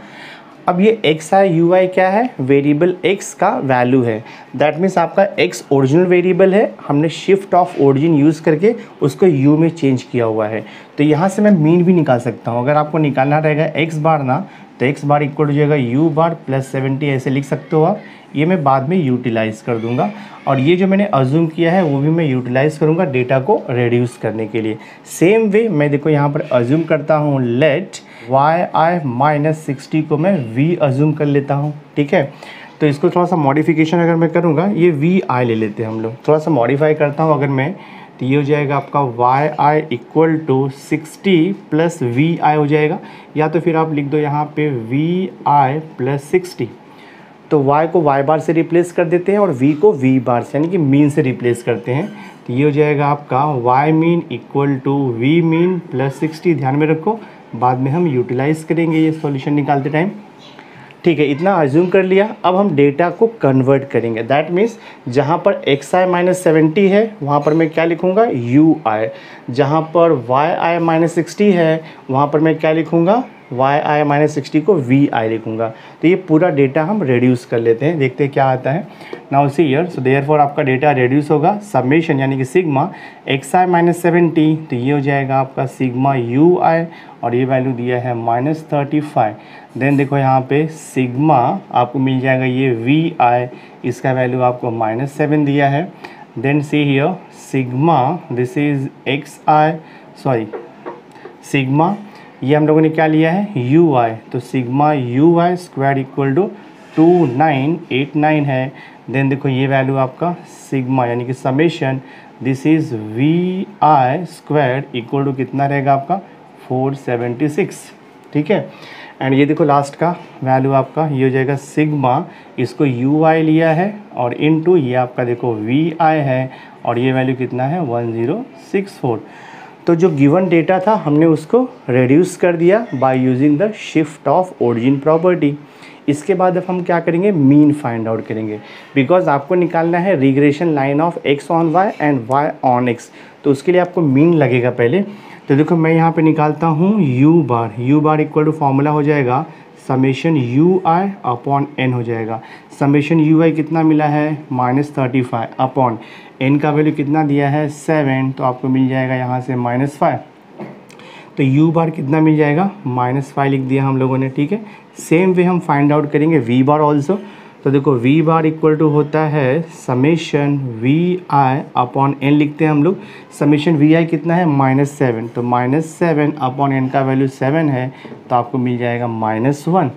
अब ये xi ui क्या है, वेरिएबल x का वैल्यू है। दैट मीन्स आपका x ओरिजिनल वेरिएबल है, हमने शिफ्ट ऑफ ओरिजिन यूज़ करके उसको u में चेंज किया हुआ है। तो यहाँ से मैं मीन भी निकाल सकता हूँ। अगर आपको निकालना रहेगा x बार ना, तो x बार इक्वल हो जाएगा u बार +70, ऐसे लिख सकते हो आप। ये मैं बाद में यूटिलाइज़ कर दूंगा और ये जो मैंने अज्यूम किया है वो भी मैं यूटिलाइज़ करूंगा डेटा को रिड्यूस करने के लिए। सेम वे मैं देखो यहाँ पर अज्यूम करता हूँ लेट yi-60 को मैं v अज्यूम कर लेता हूँ, ठीक है। तो इसको थोड़ा सा मॉडिफिकेशन अगर मैं करूँगा, ये vi ले लेते हैं हम लोग, थोड़ा सा मॉडिफाई करता हूँ अगर मैं, तो ये हो जाएगा आपका yi equal to 60 plus vi हो जाएगा, या तो फिर आप लिख दो यहाँ पे vi प्लस 60। तो y को y बार से रिप्लेस कर देते हैं और v को v बार से यानी कि मीन से रिप्लेस करते हैं। तो ये हो जाएगा आपका y mean equal to v mean plus 60। ध्यान में रखो, बाद में हम यूटिलाइज़ करेंगे ये सॉल्यूशन निकालते टाइम, ठीक है। इतना अज्यूम कर लिया। अब हम डेटा को कन्वर्ट करेंगे। दैट मीन्स जहाँ पर xi-70 है वहाँ पर मैं क्या लिखूँगा ui, जहाँ पर yi-60 है वहाँ पर मैं क्या लिखूँगा yi-60 को vi लिखूँगा। तो ये पूरा डेटा हम रिड्यूस कर लेते हैं, देखते हैं क्या आता है। Now see here, so therefore आपका डेटा रिड्यूस होगा समेशन यानी कि सिग्मा xi-70, तो ये हो जाएगा आपका सिग्मा ui और ये वैल्यू दिया है -35। देन देखो यहाँ पे सिग्मा आपको मिल जाएगा ये vi, इसका वैल्यू आपको -7 दिया है। Then see here sigma this is sigma ये हम लोगों ने क्या लिया है ui, तो sigma ui square equal to 2989 है। देन देखो ये वैल्यू आपका सिग्मा यानी कि summation this is vi square equal to कितना रहेगा आपका 476, ठीक है। एंड ये देखो लास्ट का वैल्यू आपका ये हो जाएगा सिग्मा, इसको ui लिया है और इनटू ये आपका देखो vi है और ये वैल्यू कितना है 1064। तो जो गिवन डेटा था हमने उसको रिड्यूस कर दिया by using the shift of origin property. इसके बाद अब हम क्या करेंगे, मीन फाइंड आउट करेंगे, बिकॉज आपको निकालना है regression line of x on y and y on x। तो उसके लिए आपको मीन लगेगा पहले। तो देखो मैं यहाँ पे निकालता हूँ u bar equal to formula हो जाएगा समेशन ui अपॉन n हो जाएगा। समेशन ui कितना मिला है -35 अपॉन n का वैल्यू कितना दिया है 7, तो आपको मिल जाएगा यहाँ से -5। तो u बार कितना मिल जाएगा -5 लिख दिया हम लोगों ने, ठीक है। सेम वे हम फाइंड आउट करेंगे v बार ऑल्सो। तो देखो v बार इक्वल टू होता है समेशन vi अपॉन n लिखते हैं हम लोग। समेशन vi कितना है -7, तो -7 अपॉन n का वैल्यू 7 है, तो आपको मिल जाएगा -1।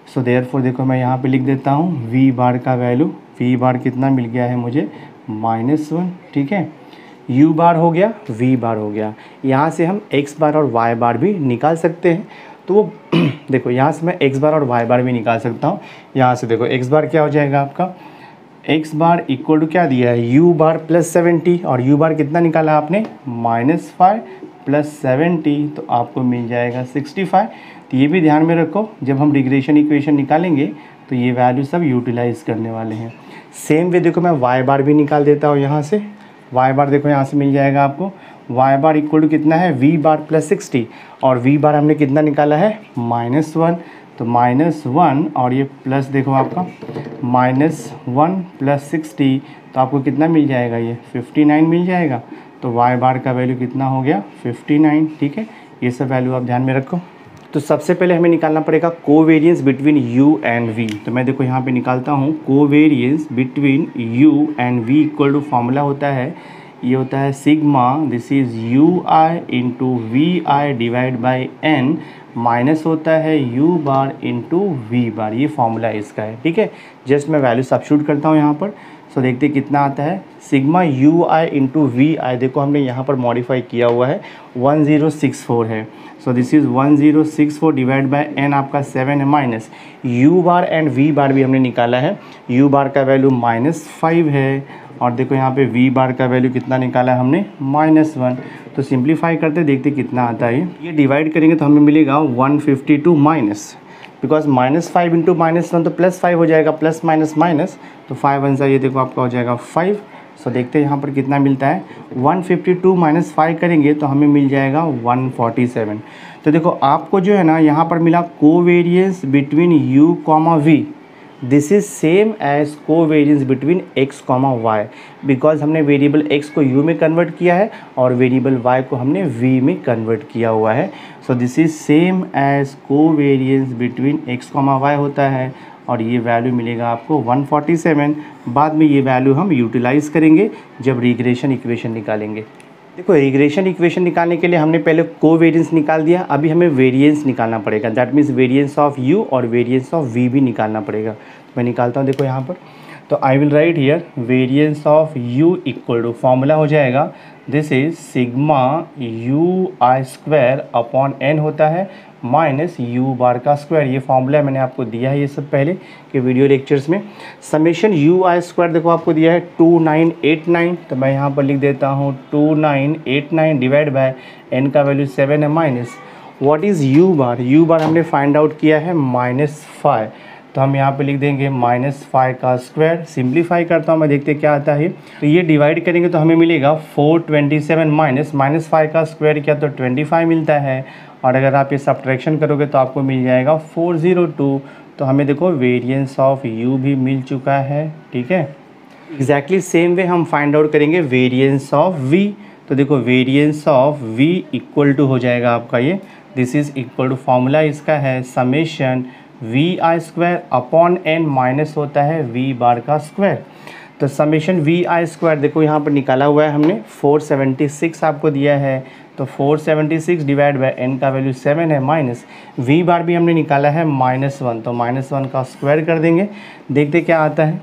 सो देयरफॉर देखो मैं यहाँ पे लिख देता हूँ v बार का वैल्यू, v बार कितना मिल गया है मुझे -1, ठीक है। u बार हो गया, v बार हो गया। यहाँ से हम x बार और y बार भी निकाल सकते हैं। तो वो देखो यहाँ से मैं x बार और y बार भी निकाल सकता हूँ। यहाँ से देखो x बार क्या हो जाएगा आपका, x बार इक्वल टू क्या दिया है u बार +70 और u बार कितना निकाला आपने -5 + 70, तो आपको मिल जाएगा 65। तो ये भी ध्यान में रखो, जब हम रिग्रेशन इक्वेशन निकालेंगे तो ये वैल्यू सब यूटिलाइज़ करने वाले हैं। सेम वे देखो मैं y बार भी निकाल देता हूँ यहाँ से। y बार देखो यहाँ से मिल जाएगा आपको y बार इक्वल टू कितना है v बार +60 और v बार हमने कितना निकाला है -1, तो -1 और ये प्लस देखो आपका -1 + 60, तो आपको कितना मिल जाएगा, ये 59 मिल जाएगा। तो y बार का वैल्यू कितना हो गया, 59। ठीक है, ये सब वैल्यू आप ध्यान में रखो। तो सबसे पहले हमें निकालना पड़ेगा covariance between u and v। तो मैं देखो यहाँ पे निकालता हूँ covariance between u and v equal to formula होता है, ये होता है sigma, this is ui into V I divide by n, minus होता है u bar into V bar, ये फॉर्मूला इसका है। ठीक है, जस्ट मैं वैल्यू सब्स्टिट्यूट करता हूँ यहाँ पर। सो देखते हैं कितना आता है, sigma U I into V I, देखो हमने यहाँ पर मॉडिफाई किया हुआ है, 1064 है। So this is 1064 divide by n आपका 7 है, minus u bar and v बार भी हमने निकाला है, u बार का वैल्यू -5 है, और देखो यहाँ पे v बार का वैल्यू कितना निकाला है हमने, -1। तो सिंप्लीफाई करते देखते कितना आता है, ये डिवाइड करेंगे तो हमें मिलेगा 152 माइनस, बिकॉज -5 इंटू -1 तो +5 हो जाएगा, प्लस माइनस माइनस, तो 5 आंसर ये देखो आपका हो जाएगा 5। सो देखते हैं यहाँ पर कितना मिलता है, 152 माइनस 5 करेंगे तो हमें मिल जाएगा 147। तो देखो आपको जो है ना यहाँ पर मिला covariance between u, v, this is same as covariance between x, y, because हमने वेरिएबल x को u में कन्वर्ट किया है और वेरिएबल y को हमने v में कन्वर्ट किया हुआ है। So this is same as covariance between x, y होता है, और ये वैल्यू मिलेगा आपको 147। बाद में ये वैल्यू हम यूटिलाइज़ करेंगे जब रिग्रेशन इक्वेशन निकालेंगे। देखो रिग्रेशन इक्वेशन निकालने के लिए हमने पहले कोवेरिएंस निकाल दिया, अभी हमें वेरिएंस निकालना पड़ेगा, that means variance of u और वेरिएंस ऑफ v भी निकालना पड़ेगा। तो मैं निकालता हूँ देखो यहाँ पर, तो I will write here variance of u equal to formula हो जाएगा, this is sigma U I square upon n होता है माइनस u बार का स्क्वायर, ये फॉर्मूला मैंने आपको दिया है ये सब पहले के वीडियो लेक्चर्स में। समेशन यू आई स्क्वायर देखो आपको दिया है 2989, तो मैं यहाँ पर लिख देता हूँ 2989 डिवाइड बाय n का वैल्यू 7 है, minus what is u bar, u बार हमने फाइंड आउट किया है -5, तो हम यहाँ पे लिख देंगे -5 का स्क्वायर। सिंप्लीफाई करता हूँ मैं, देखते क्या आता है, तो ये डिवाइड करेंगे तो हमें मिलेगा 427 माइनस 5 का स्क्वायर किया तो 25 मिलता है, और अगर आप ये सब्ट्रैक्शन करोगे तो आपको मिल जाएगा 402। तो हमें देखो वेरिएंस ऑफ u भी मिल चुका है। ठीक है, एग्जैक्टली सेम वे हम फाइंड आउट करेंगे वेरिएंस ऑफ v। तो देखो variance of v equal to हो जाएगा आपका ये, this is equal to formula इसका है summation V I square upon n, minus होता है v बार का स्क्वायर। तो समेशन वी आई स्क्वायर देखो यहाँ पर निकाला हुआ है हमने, 476 आपको दिया है, तो 476 डिवाइड बाय n का वैल्यू 7 है, माइनस v बार भी हमने निकाला है -1, तो -1 का स्क्वायर कर देंगे, देखते क्या आता है।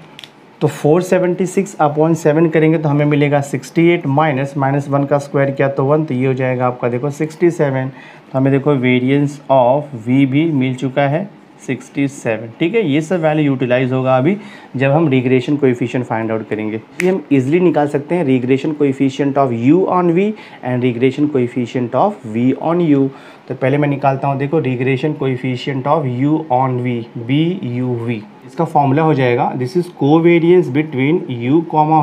तो 476 अपॉन 7 करेंगे तो हमें मिलेगा 68, माइनस -1 का स्क्वायर किया तो 1, तो ये हो जाएगा आपका देखो 67। तो हमें देखो वेरिएंस ऑफ v भी मिल चुका है 67। ठीक है, ये सब वैल्यू यूटिलाइज होगा अभी जब हम रिग्रेशन कोएफिशिएंट फाइंड आउट करेंगे। ये हम इजीली निकाल सकते हैं regression coefficient of u on v and regression coefficient of v on u। तो पहले मैं निकालता हूँ देखो regression coefficient of u on v, BUV, इसका फॉर्मूला हो जाएगा, this is covariance between u,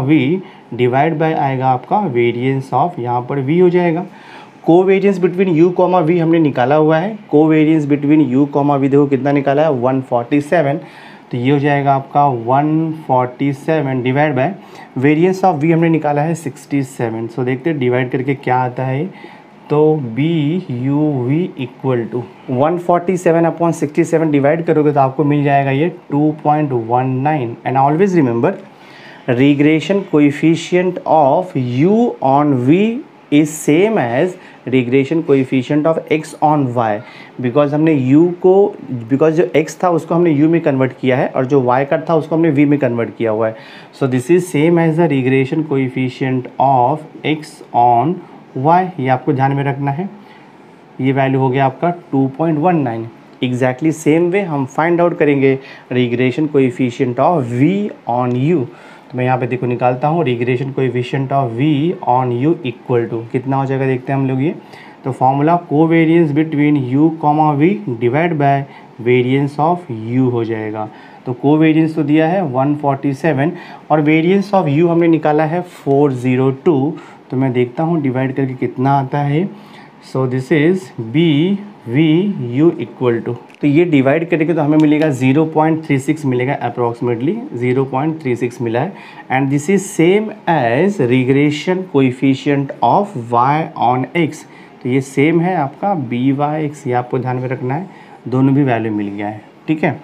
v divide bye आएगा आपका वेरिएंस ऑफ, यहाँ पर v हो जाएगा। कोवेरिएंस बिटवीन u, v हमने निकाला हुआ है, कोवेरिएंस बिटवीन u, v देखो कितना निकाला है 147, तो ये हो जाएगा आपका 147 divide by variance of v हमने निकाला है 67। सो देखते हैं डिवाइड करके क्या आता है, तो BUV equal to 147 upon 67 divide करोगे तो आपको मिल जाएगा ये 2.19। And always remember regression coefficient of u on v is same as regression coefficient of x on y, because हमने u को, बिकॉज जो x था उसको हमने u में कन्वर्ट किया है और जो y का था उसको हमने v में कन्वर्ट किया हुआ है। So this is same as the regression coefficient of x on y, ये आपको ध्यान में रखना है। ये वैल्यू हो गया आपका 2.19। एग्जैक्टली सेम वे हम फाइंड आउट करेंगे regression coefficient of v on u। तो मैं यहाँ पे देखो निकालता हूँ regression coefficient of v on u equal to कितना हो जाएगा, देखते हैं हम लोग ये। तो formula covariance between u, v divide by variance of u हो जाएगा। तो कोवेरिएंस तो दिया है 147 और वेरिएंस ऑफ u हमने निकाला है 402। तो मैं देखता हूँ डिवाइड करके कितना आता है। So this is b V U equal to, तो ये डिवाइड करेंगे तो हमें मिलेगा 0.36 मिलेगा, अप्रॉक्सीमेटली 0.36 मिला है। And this is same as regression coefficient of y on x, तो ये सेम है आपका BY(x), ये आपको ध्यान में रखना है, दोनों भी वैल्यू मिल गया है। ठीक है,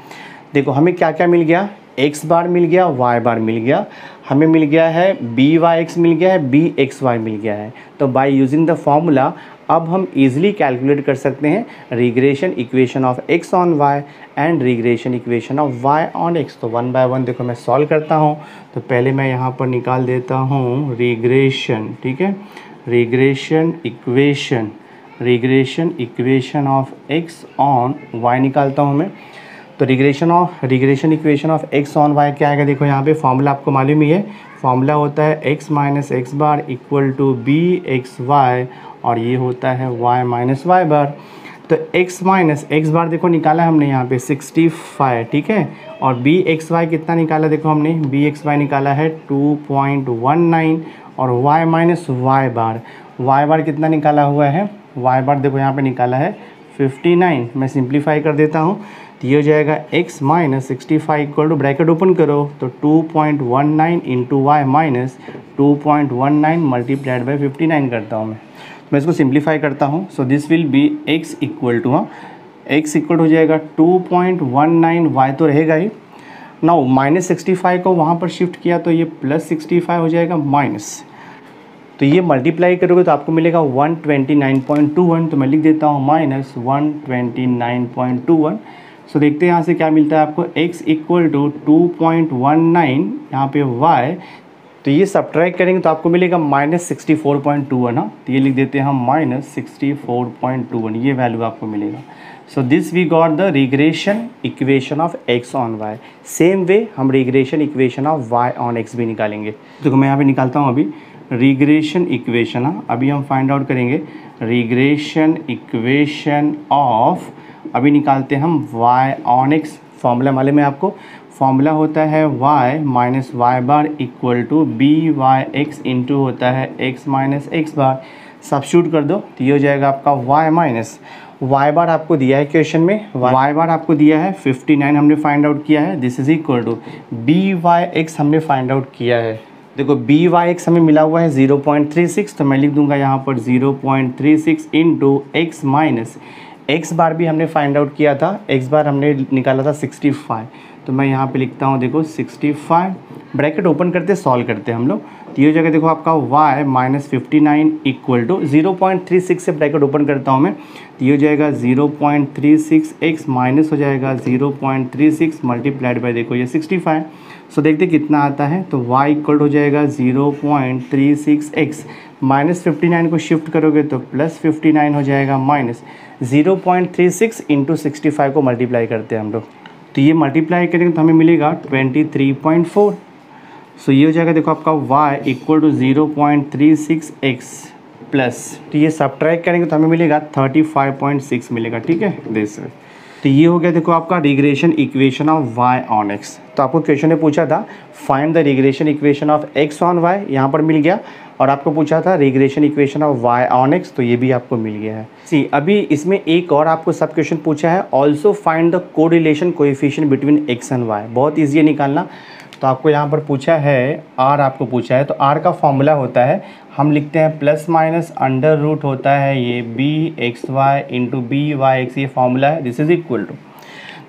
देखो हमें क्या क्या मिल गया, x बार मिल गया, y बार मिल गया, हमें मिल गया है BY(x) मिल गया है, BXY मिल गया है। तो बाय यूजिंग द फॉर्मूला अब हम इजीली कैलकुलेट कर सकते हैं regression equation of x on y and regression equation of y on x। तो वन बाय वन देखो मैं सॉल्व करता हूँ। तो पहले मैं यहाँ पर निकाल देता हूँ रिग्रेशन, ठीक है, regression equation of x on y निकालता हूँ मैं। तो regression equation of x on y क्या आएगा, देखो यहाँ पे फॉर्मूला आपको मालूम ही है, फॉर्मूला होता है x minus X bar equal to BXY, और ये होता है y माइनस वाई बार। तो x माइनस एक्स बार देखो निकाला हमने यहाँ पे 65, ठीक है, और BXY कितना निकाला, देखो हमने BXY निकाला है 2.19, और y माइनस वाई बार कितना निकाला हुआ है, y बार देखो यहाँ पे निकाला है 59। मैं सिंप्लीफाई कर देता हूँ, तो ये हो जाएगा x minus 65 equal to, bracket open करो तो 2.19 into Y minus 2.19 multiplied by 59 करता हूँ मैं इसको सिंप्लीफाई करता हूँ। So this will be x equal to, x equal हो जाएगा 2.19, y तो रहेगा ही, नाउ माइनस 65 को वहाँ पर शिफ्ट किया तो ये प्लस 65 हो जाएगा माइनस, तो ये मल्टीप्लाई करोगे तो आपको मिलेगा 129.21, तो मैं लिख देता हूँ माइनस 129.21। सो देखते हैं यहाँ से क्या मिलता है आपको, x इक्वल टू 2.19, यहाँ पे y, तो ये सब्ट्रैक्ट करेंगे तो आपको मिलेगा माइनस 64.21, हाँ, तो ये लिख देते हैं हम माइनस 64.21, ये वैल्यू आपको मिलेगा। So this we got the regression equation of x on y। Same way हम regression equation of y on x भी निकालेंगे। देखो मैं यहाँ पे निकालता हूँ अभी रिग्रेशन इक्वेशन, हाँ, अभी हम फाइंड आउट करेंगे रिग्रेशन इक्वेशन ऑफ, अभी निकालते हैं हम y ऑन x। फॉर्मूला मालूम में आपको, फॉर्मूला होता है y minus Y bar equal to BY(x) into होता है x minus X bar. Substitute कर दो तो ये हो जाएगा आपका y माइनस वाई बार आपको दिया है क्वेश्चन में, y बार आपको दिया है 59 हमने फाइंड आउट किया है, this is equal to BY(x) हमने फाइंड आउट किया है। देखो BY(x) हमें मिला हुआ है 0.36, तो मैं लिख दूंगा यहाँ पर 0.36 इंटू एक्स माइनस एक्स बार भी हमने फाइंड आउट किया था, एक्स बार हमने निकाला था 65, तो मैं यहाँ पे लिखता हूँ देखो 65, ब्रैकेट ओपन करते सॉल्व करते हैं हम लोग, तो ये हो जाएगा देखो आपका y माइनस 59 इक्वल टू 0.36 से ब्रैकेट ओपन करता हूँ मैं, तो ये हो जाएगा 0.36 x माइनस हो जाएगा 0.36 मल्टीप्लाइड बाय देखो ये 65। सो देखते कितना आता है, तो y इक्वल हो जाएगा 0.36 x, माइनस 59 को शिफ्ट करोगे तो प्लस 59 हो जाएगा माइनस 0.36 इंटू 65 को मल्टीप्लाई करते हैं हम लोग, तो ये मल्टीप्लाई करेंगे तो हमें मिलेगा 23.4। सो ये हो जाएगा देखो आपका y equal to 0.36 x plus, तो ये सब्ट्रैक्ट करेंगे तो हमें मिलेगा 35.6 मिलेगा, ठीक है दिस। तो ये हो गया देखो आपका regression equation of y on x। तो आपको क्वेश्चन में पूछा था find the regression equation of x on y, यहाँ पर मिल गया, और आपको पूछा था regression equation of y on x, तो ये भी आपको मिल गया है। सी अभी इसमें एक और आपको सब क्वेश्चन पूछा है, also find the correlation coefficient between x and y, बहुत ईजी है निकालना। तो आपको यहाँ पर पूछा है r, आपको पूछा है, तो r का फॉर्मूला होता है, हम लिखते हैं प्लस माइनस अंडर रूट होता है ये BXY इंटू BYX, ये फॉर्मूला है, दिस इज इक्वल टू।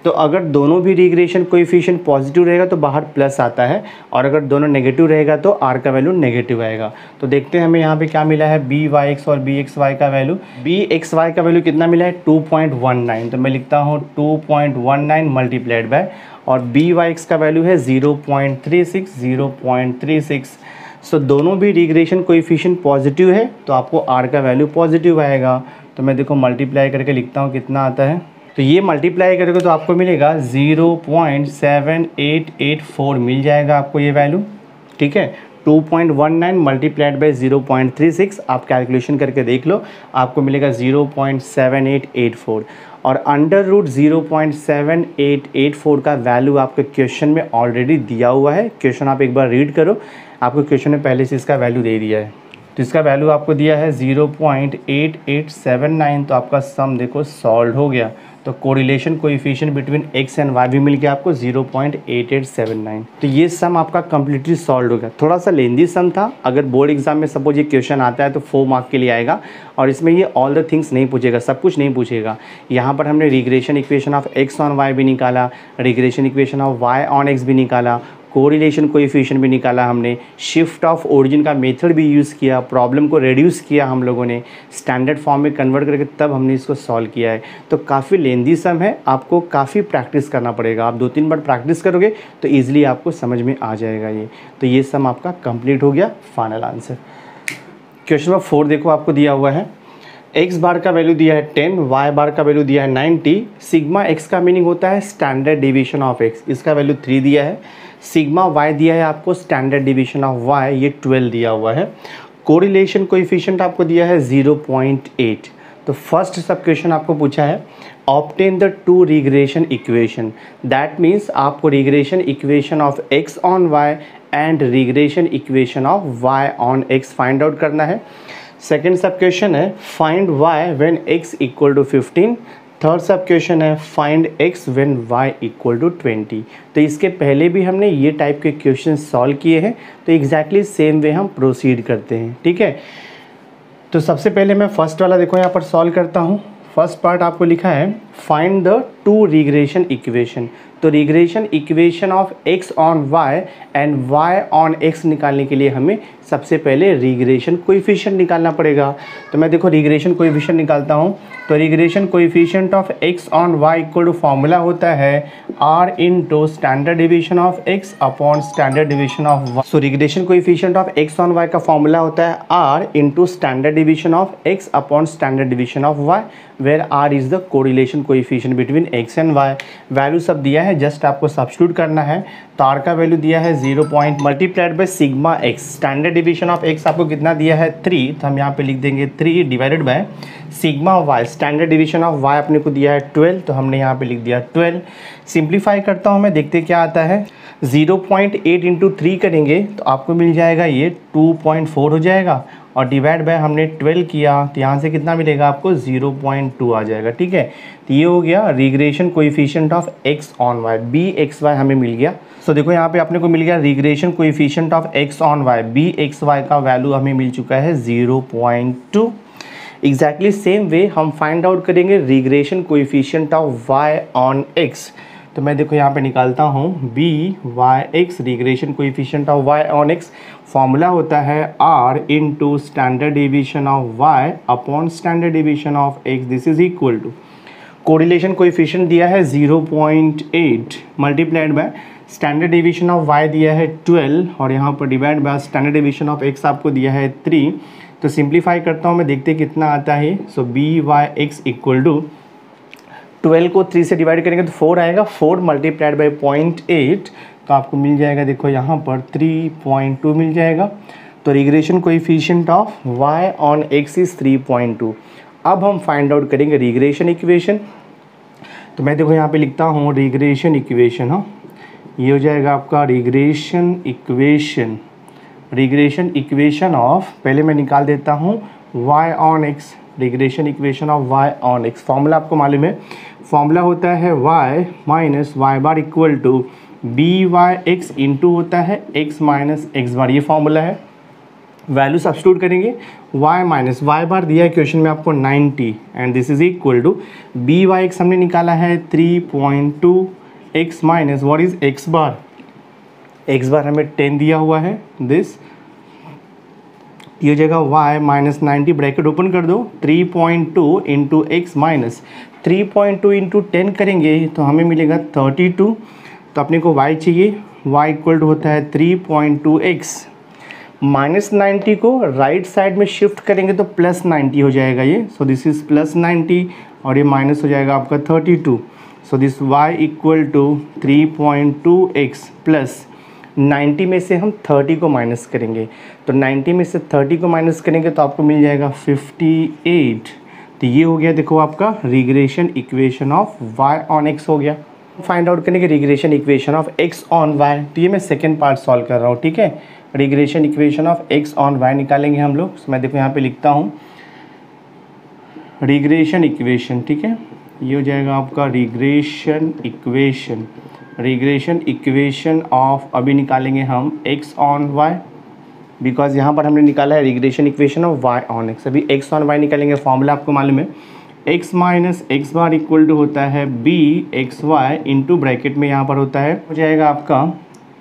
तो अगर दोनों भी रिग्रेशन कोएफिशिएंट पॉजिटिव रहेगा तो बाहर प्लस आता है, और अगर दोनों नेगेटिव रहेगा तो r का वैल्यू नेगेटिव आएगा। तो देखते हैं हमें यहाँ पे क्या मिला है, BYX और BXY का वैल्यू, BXY का वैल्यू कितना मिला है 2.19, तो मैं लिखता हूँ 2.19 मल्टीप्लाइड बाय, और BYX का वैल्यू है 0.36। सो दोनों भी रिग्रेशन कोएफिशिएंट पॉजिटिव है तो आपको r का वैल्यू पॉजिटिव आएगा। तो मैं देखो मल्टीप्लाई करके लिखता हूँ कितना आता है, तो ये मल्टीप्लाई करोगे तो आपको मिलेगा 0.7884 मिल जाएगा आपको ये वैल्यू, ठीक है। 2.19 मल्टीप्लाइड बाई 0.36, आप कैलकुलेशन करके देख लो, आपको मिलेगा 0.7884, और अंडर रूट 0.7884 का वैल्यू आपके क्वेश्चन में ऑलरेडी दिया हुआ है। क्वेश्चन आप एक बार रीड करो, आपको क्वेश्चन में पहले से इसका वैल्यू दे दिया है। तो इसका वैल्यू आपको दिया है 0.8879, तो आपका सम देखो सॉल्व हो गया। तो correlation coefficient between x and y भी मिल गया आपको 0.8879। तो ये सम आपका कंप्लीटली सॉल्व हो गया। थोड़ा सा लेंदी सम था, अगर बोर्ड एग्जाम में सपोज ये क्वेश्चन आता है तो 4 मार्क के लिए आएगा, और इसमें ये ऑल द थिंग्स नहीं पूछेगा, सब कुछ नहीं पूछेगा। यहाँ पर हमने regression equation of x on y भी निकाला, regression equation of y on x भी निकाला, कोरिलेशन कोएफिशिएंट भी निकाला हमने, शिफ्ट ऑफ ओरिजिन का मेथड भी यूज़ किया, प्रॉब्लम को रिड्यूस किया हम लोगों ने, स्टैंडर्ड फॉर्म में कन्वर्ट करके तब हमने इसको सॉल्व किया है। तो काफ़ी लेंदी सम है, आपको काफ़ी प्रैक्टिस करना पड़ेगा। आप 2-3 बार प्रैक्टिस करोगे तो ईजिली आपको समझ में आ जाएगा ये। तो ये सम आपका कंप्लीट हो गया। फाइनल आंसर क्वेश्चन नंबर 4 देखो आपको दिया हुआ है, x बार का वैल्यू दिया है 10, y बार का वैल्यू दिया है 90। सिग्मा x का मीनिंग होता है स्टैंडर्ड डिवीजन ऑफ x, इसका वैल्यू 3 दिया है। सिग्मा y दिया है आपको स्टैंडर्ड डिवीजन ऑफ y, ये 12 दिया हुआ है। कोरिलेशन कोएफिशिएंट आपको दिया है 0.8। तो फर्स्ट सब क्वेश्चन आपको पूछा है obtain the two regression equation, that means आपको regression equation of x on y and regression equation of y on x find out करना है। सेकेंड सब क्वेश्चन है find y when x equal to 15। Third sub question है find x when y equal to 20। तो इसके पहले भी हमने ये टाइप के क्वेश्चन सॉल्व किए हैं, तो एग्जैक्टली सेम वे हम प्रोसीड करते हैं। ठीक है, तो सबसे पहले मैं फर्स्ट वाला देखो यहाँ पर सॉल्व करता हूँ। फर्स्ट पार्ट आपको लिखा है find the two regression equation. तो regression equation of x on y and y on x निकालने के लिए हमें सबसे पहले रिग्रेशन कोएफिशिएंट निकालना पड़ेगा। तो मैं देखो रिग्रेशन कोएफिशिएंट निकालता हूँ। तो regression coefficient of x on y equal to formula होता है r into standard division of x upon standard division of y। So regression coefficient of x on y का फॉर्मूला होता है r into standard division of x upon standard division of y, where r is the correlation coefficient between x and y। Value सब दिया है, जस्ट आपको सब्स्टिट्यूट करना है। तो r का वैल्यू दिया है 0 multiplied by sigma x, standard division of x आपको कितना दिया है 3, तो हम यहाँ पे लिख देंगे 3 divided by sigma y, standard division of y अपने को दिया है 12, तो हमने यहाँ पे लिख दिया 12। सिंप्लीफाई करता हूँ मैं, देखते क्या आता है। 0.8 इंटू 3 करेंगे तो आपको मिल जाएगा ये 2.4 हो जाएगा, और डिवाइड बाय हमने 12 किया तो यहाँ से कितना मिलेगा आपको 0.2 आ जाएगा। ठीक है, तो ये हो गया regression coefficient of x on y, bxy हमें मिल गया। सो देखो यहाँ पे अपने को मिल गया regression coefficient of x on y, bxy का वैल्यू हमें मिल चुका है 0.2। एग्जैक्टली सेम वे हम फाइंड आउट करेंगे regression coefficient of y on x। तो मैं देखो यहाँ पे निकालता हूँ BYX, regression coefficient of y on x formula होता है r into standard division of y upon standard division of x, this is equal to correlation coefficient दिया है 0.8 multiplied by standard division of y दिया है 12, और यहाँ पर divide by standard division of x आपको दिया है 3। तो सिंप्लीफाई करता हूँ मैं, देखते कितना आता है। सो BYX इक्वल टू 12 को 3 से डिवाइड करेंगे तो 4 आएगा, 4 मल्टीप्लाइड बाई 0.8, तो आपको मिल जाएगा देखो यहाँ पर 3.2 मिल जाएगा। तो regression coefficient of y on x is 3.2। अब हम फाइंड आउट करेंगे रिग्रेशन इक्वेशन। तो मैं देखो यहाँ पे लिखता हूँ रिग्रेशन इक्वेशन, हाँ ये हो जाएगा आपका रिग्रेशन इक्वेशन ऑफ, पहले मैं निकाल देता हूँ y on x, regression equation of y on x। Formula आपको मालूम है, फॉर्मूला होता है y minus Y bar equal to BYX into होता है x माइनस एक्स बार, ये फॉर्मूला है। वैल्यू सब्स्टिट्यूट करेंगे, y माइनस वाई बार दिया है क्वेश्चन में आपको 90, and this is equal to BYX हमने निकाला है 3.2, x minus what is x bar हमें 10 दिया हुआ है, दिस ये हो जाएगा y माइनस 90, ब्रैकेट ओपन कर दो, 3.2 इंटू एक्स माइनस 3.2 इंटू 10 करेंगे तो हमें मिलेगा 32। तो अपने को y चाहिए, y इक्वल टू होता है 3.2x, माइनस 90 को राइट साइड में शिफ्ट करेंगे तो प्लस 90 हो जाएगा ये। सो दिस इज प्लस 90, और ये माइनस हो जाएगा आपका 32। So this y equal to 3.2x plus 90 में से हम 30 को माइनस करेंगे, तो 90 में से 30 को माइनस करेंगे तो आपको मिल जाएगा 58। तो ये हो गया देखो आपका regression equation of y on x हो गया। फाइंड आउट करेंगे regression equation of x on y। तो ये मैं सेकेंड पार्ट सॉल्व कर रहा हूँ, ठीक है। Regression equation of x on y निकालेंगे हम लोग। मैं देखो यहाँ पे लिखता हूँ रिग्रेशन इक्वेशन, ठीक है। ये हो जाएगा आपका रिग्रेशन इक्वेशन ऑफ, अभी निकालेंगे हम x ऑन y, बिकॉज यहाँ पर हमने निकाला है regression equation of y on x। अभी x ऑन y निकालेंगे, फॉर्मूला आपको मालूम है x minus X bar equal to होता है b X Y into bracket में यहाँ पर होता है, हो जाएगा आपका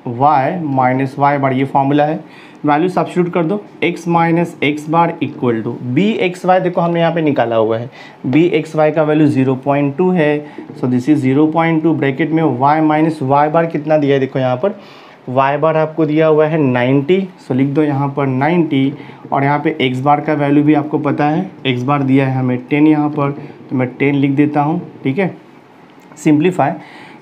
y माइनस वाई बार, ये फॉर्मूला है। वैल्यू सब्स्टिट्यूट कर दो, x minus X bar equal to b X Y, देखो हमने यहाँ पे निकाला हुआ है b एक्स वाई का वैल्यू 0.2 है। सो दिस इज 0.2 ब्रैकेट में y माइनस वाई बार कितना दिया है, देखो यहाँ पर y बार आपको दिया हुआ है 90। सो लिख दो यहाँ पर 90, और यहाँ पे x बार का वैल्यू भी आपको पता है, x बार दिया है हमें 10 यहाँ पर, तो मैं 10 लिख देता हूँ, ठीक है। सिंप्लीफाई,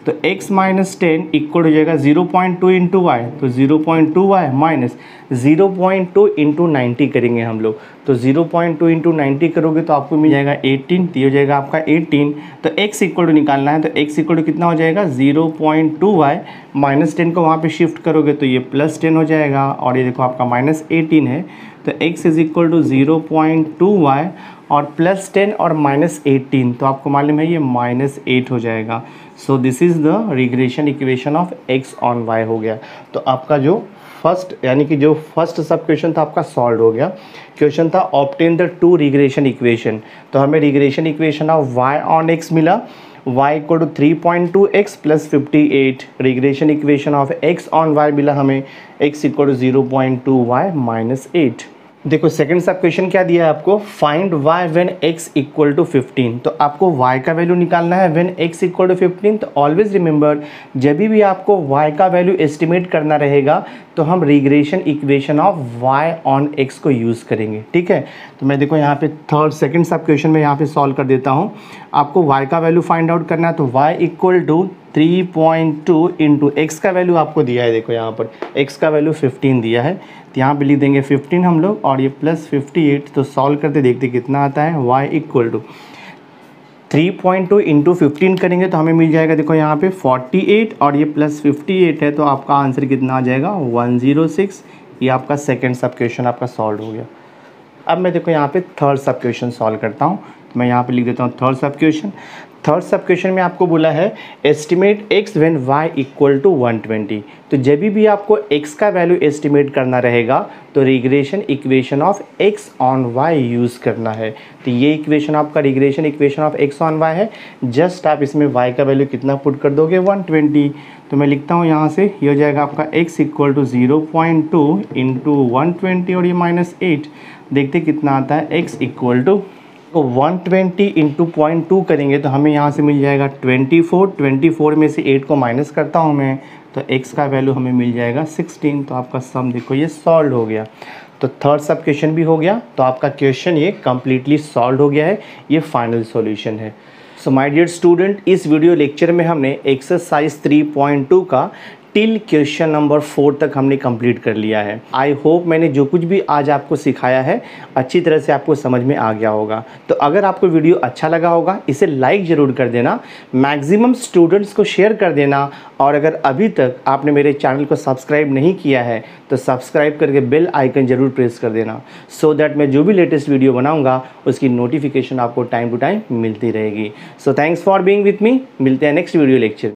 तो x माइनस 10 इक्वल हो जाएगा 0.2 इंटू वाई, तो 0.2 वाई माइनस 0.2 इंटू 90 करेंगे हम लोग। तो 0.2 इंटू 90 करोगे तो आपको मिल जाएगा 18, तो ये हो जाएगा आपका 18। तो x इक्वल टू निकालना है, तो x इक्वल टू कितना हो जाएगा 0.2 वाई माइनस 10 को वहाँ पे शिफ्ट करोगे तो ये प्लस 10 हो जाएगा, और ये देखो आपका माइनस 18 है। तो x is equal to 0.2 Y और प्लस 10 और माइनस 18, तो आपको मालूम है ये माइनस 8 हो जाएगा। सो this is the regression equation of x on y हो गया। तो आपका जो फर्स्ट, यानी कि जो फर्स्ट सब क्वेश्चन था आपका सॉल्व हो गया। क्वेश्चन था obtain the two regression equation, तो हमें regression equation of y on x मिला, y equal to 3.2x plus 58। Regression equation of x on y मिला हमें x equal to 0.2y minus 8। देखो सेकंड सब क्वेश्चन क्या दिया है आपको, find y when x equal to 15। तो आपको y का वैल्यू निकालना है व्हेन x इक्वल टू 15। तो ऑलवेज रिमेंबर, जब भी आपको y का वैल्यू एस्टिमेट करना रहेगा तो हम regression equation of y on x को यूज़ करेंगे, ठीक है। तो मैं देखो यहाँ पे सेकंड सब क्वेश्चन में यहाँ पे सॉल्व कर देता हूँ। आपको y का वैल्यू फाइंड आउट करना है, तो y equal to 3.2 into X का वैल्यू आपको दिया है, देखो यहाँ पर x का वैल्यू 15 दिया है, तो यहाँ पे लिख देंगे 15 हम लोग, और ये प्लस 58। तो सॉल्व करते देखते कितना आता है, y इक्वल टू 3.2 इंटू 15 करेंगे तो हमें मिल जाएगा, देखो यहाँ पे 48, और ये प्लस 58 है, तो आपका आंसर कितना आ जाएगा 106। ये आपका सेकेंड सब क्वेश्चन आपका सॉल्व हो गया। अब मैं देखो यहाँ पे थर्ड सब क्वेश्चन सॉल्व करता हूँ, तो मैं यहाँ पे लिख देता हूँ third sub question. Third sub question में आपको बोला है estimate x when y equal to 120। तो जब भी आपको x का वैल्यू एस्टिमेट करना रहेगा तो regression equation of x on y use करना है। तो ये इक्वेशन आपका regression equation of x on y है। जस्ट आप इसमें y का वैल्यू कितना पुट कर दोगे 120। तो मैं लिखता हूँ यहाँ से, ये हो जाएगा आपका x इक्वल टू 0.2 इंटू 120 और ये माइनस 8। देखते कितना आता है x इक्वल टू, तो 120 इंटू 0.2 करेंगे तो हमें यहाँ से मिल जाएगा 24 में से 8 को माइनस करता हूँ मैं, तो x का वैल्यू हमें मिल जाएगा 16। तो आपका सम देखो ये सॉल्व हो गया। तो थर्ड सब क्वेश्चन भी हो गया, तो आपका क्वेश्चन ये कम्प्लीटली सॉल्व हो गया है, ये फाइनल सॉल्यूशन है। सो माय डियर स्टूडेंट, इस वीडियो लेक्चर में हमने एक्सरसाइज 3.2 का टिल क्वेश्चन नंबर 4 तक हमने कंप्लीट कर लिया है। आई होप मैंने जो कुछ भी आज आपको सिखाया है अच्छी तरह से आपको समझ में आ गया होगा। तो अगर आपको वीडियो अच्छा लगा होगा इसे लाइक ज़रूर कर देना, मैक्सिमम स्टूडेंट्स को शेयर कर देना, और अगर अभी तक आपने मेरे चैनल को सब्सक्राइब नहीं किया है तो सब्सक्राइब करके बेल आइकन ज़रूर प्रेस कर देना, सो दैट मैं जो भी लेटेस्ट वीडियो बनाऊँगा उसकी नोटिफिकेशन आपको टाइम टू टाइम मिलती रहेगी। So thanks for being with me, मिलते हैं नेक्स्ट वीडियो लेक्चर।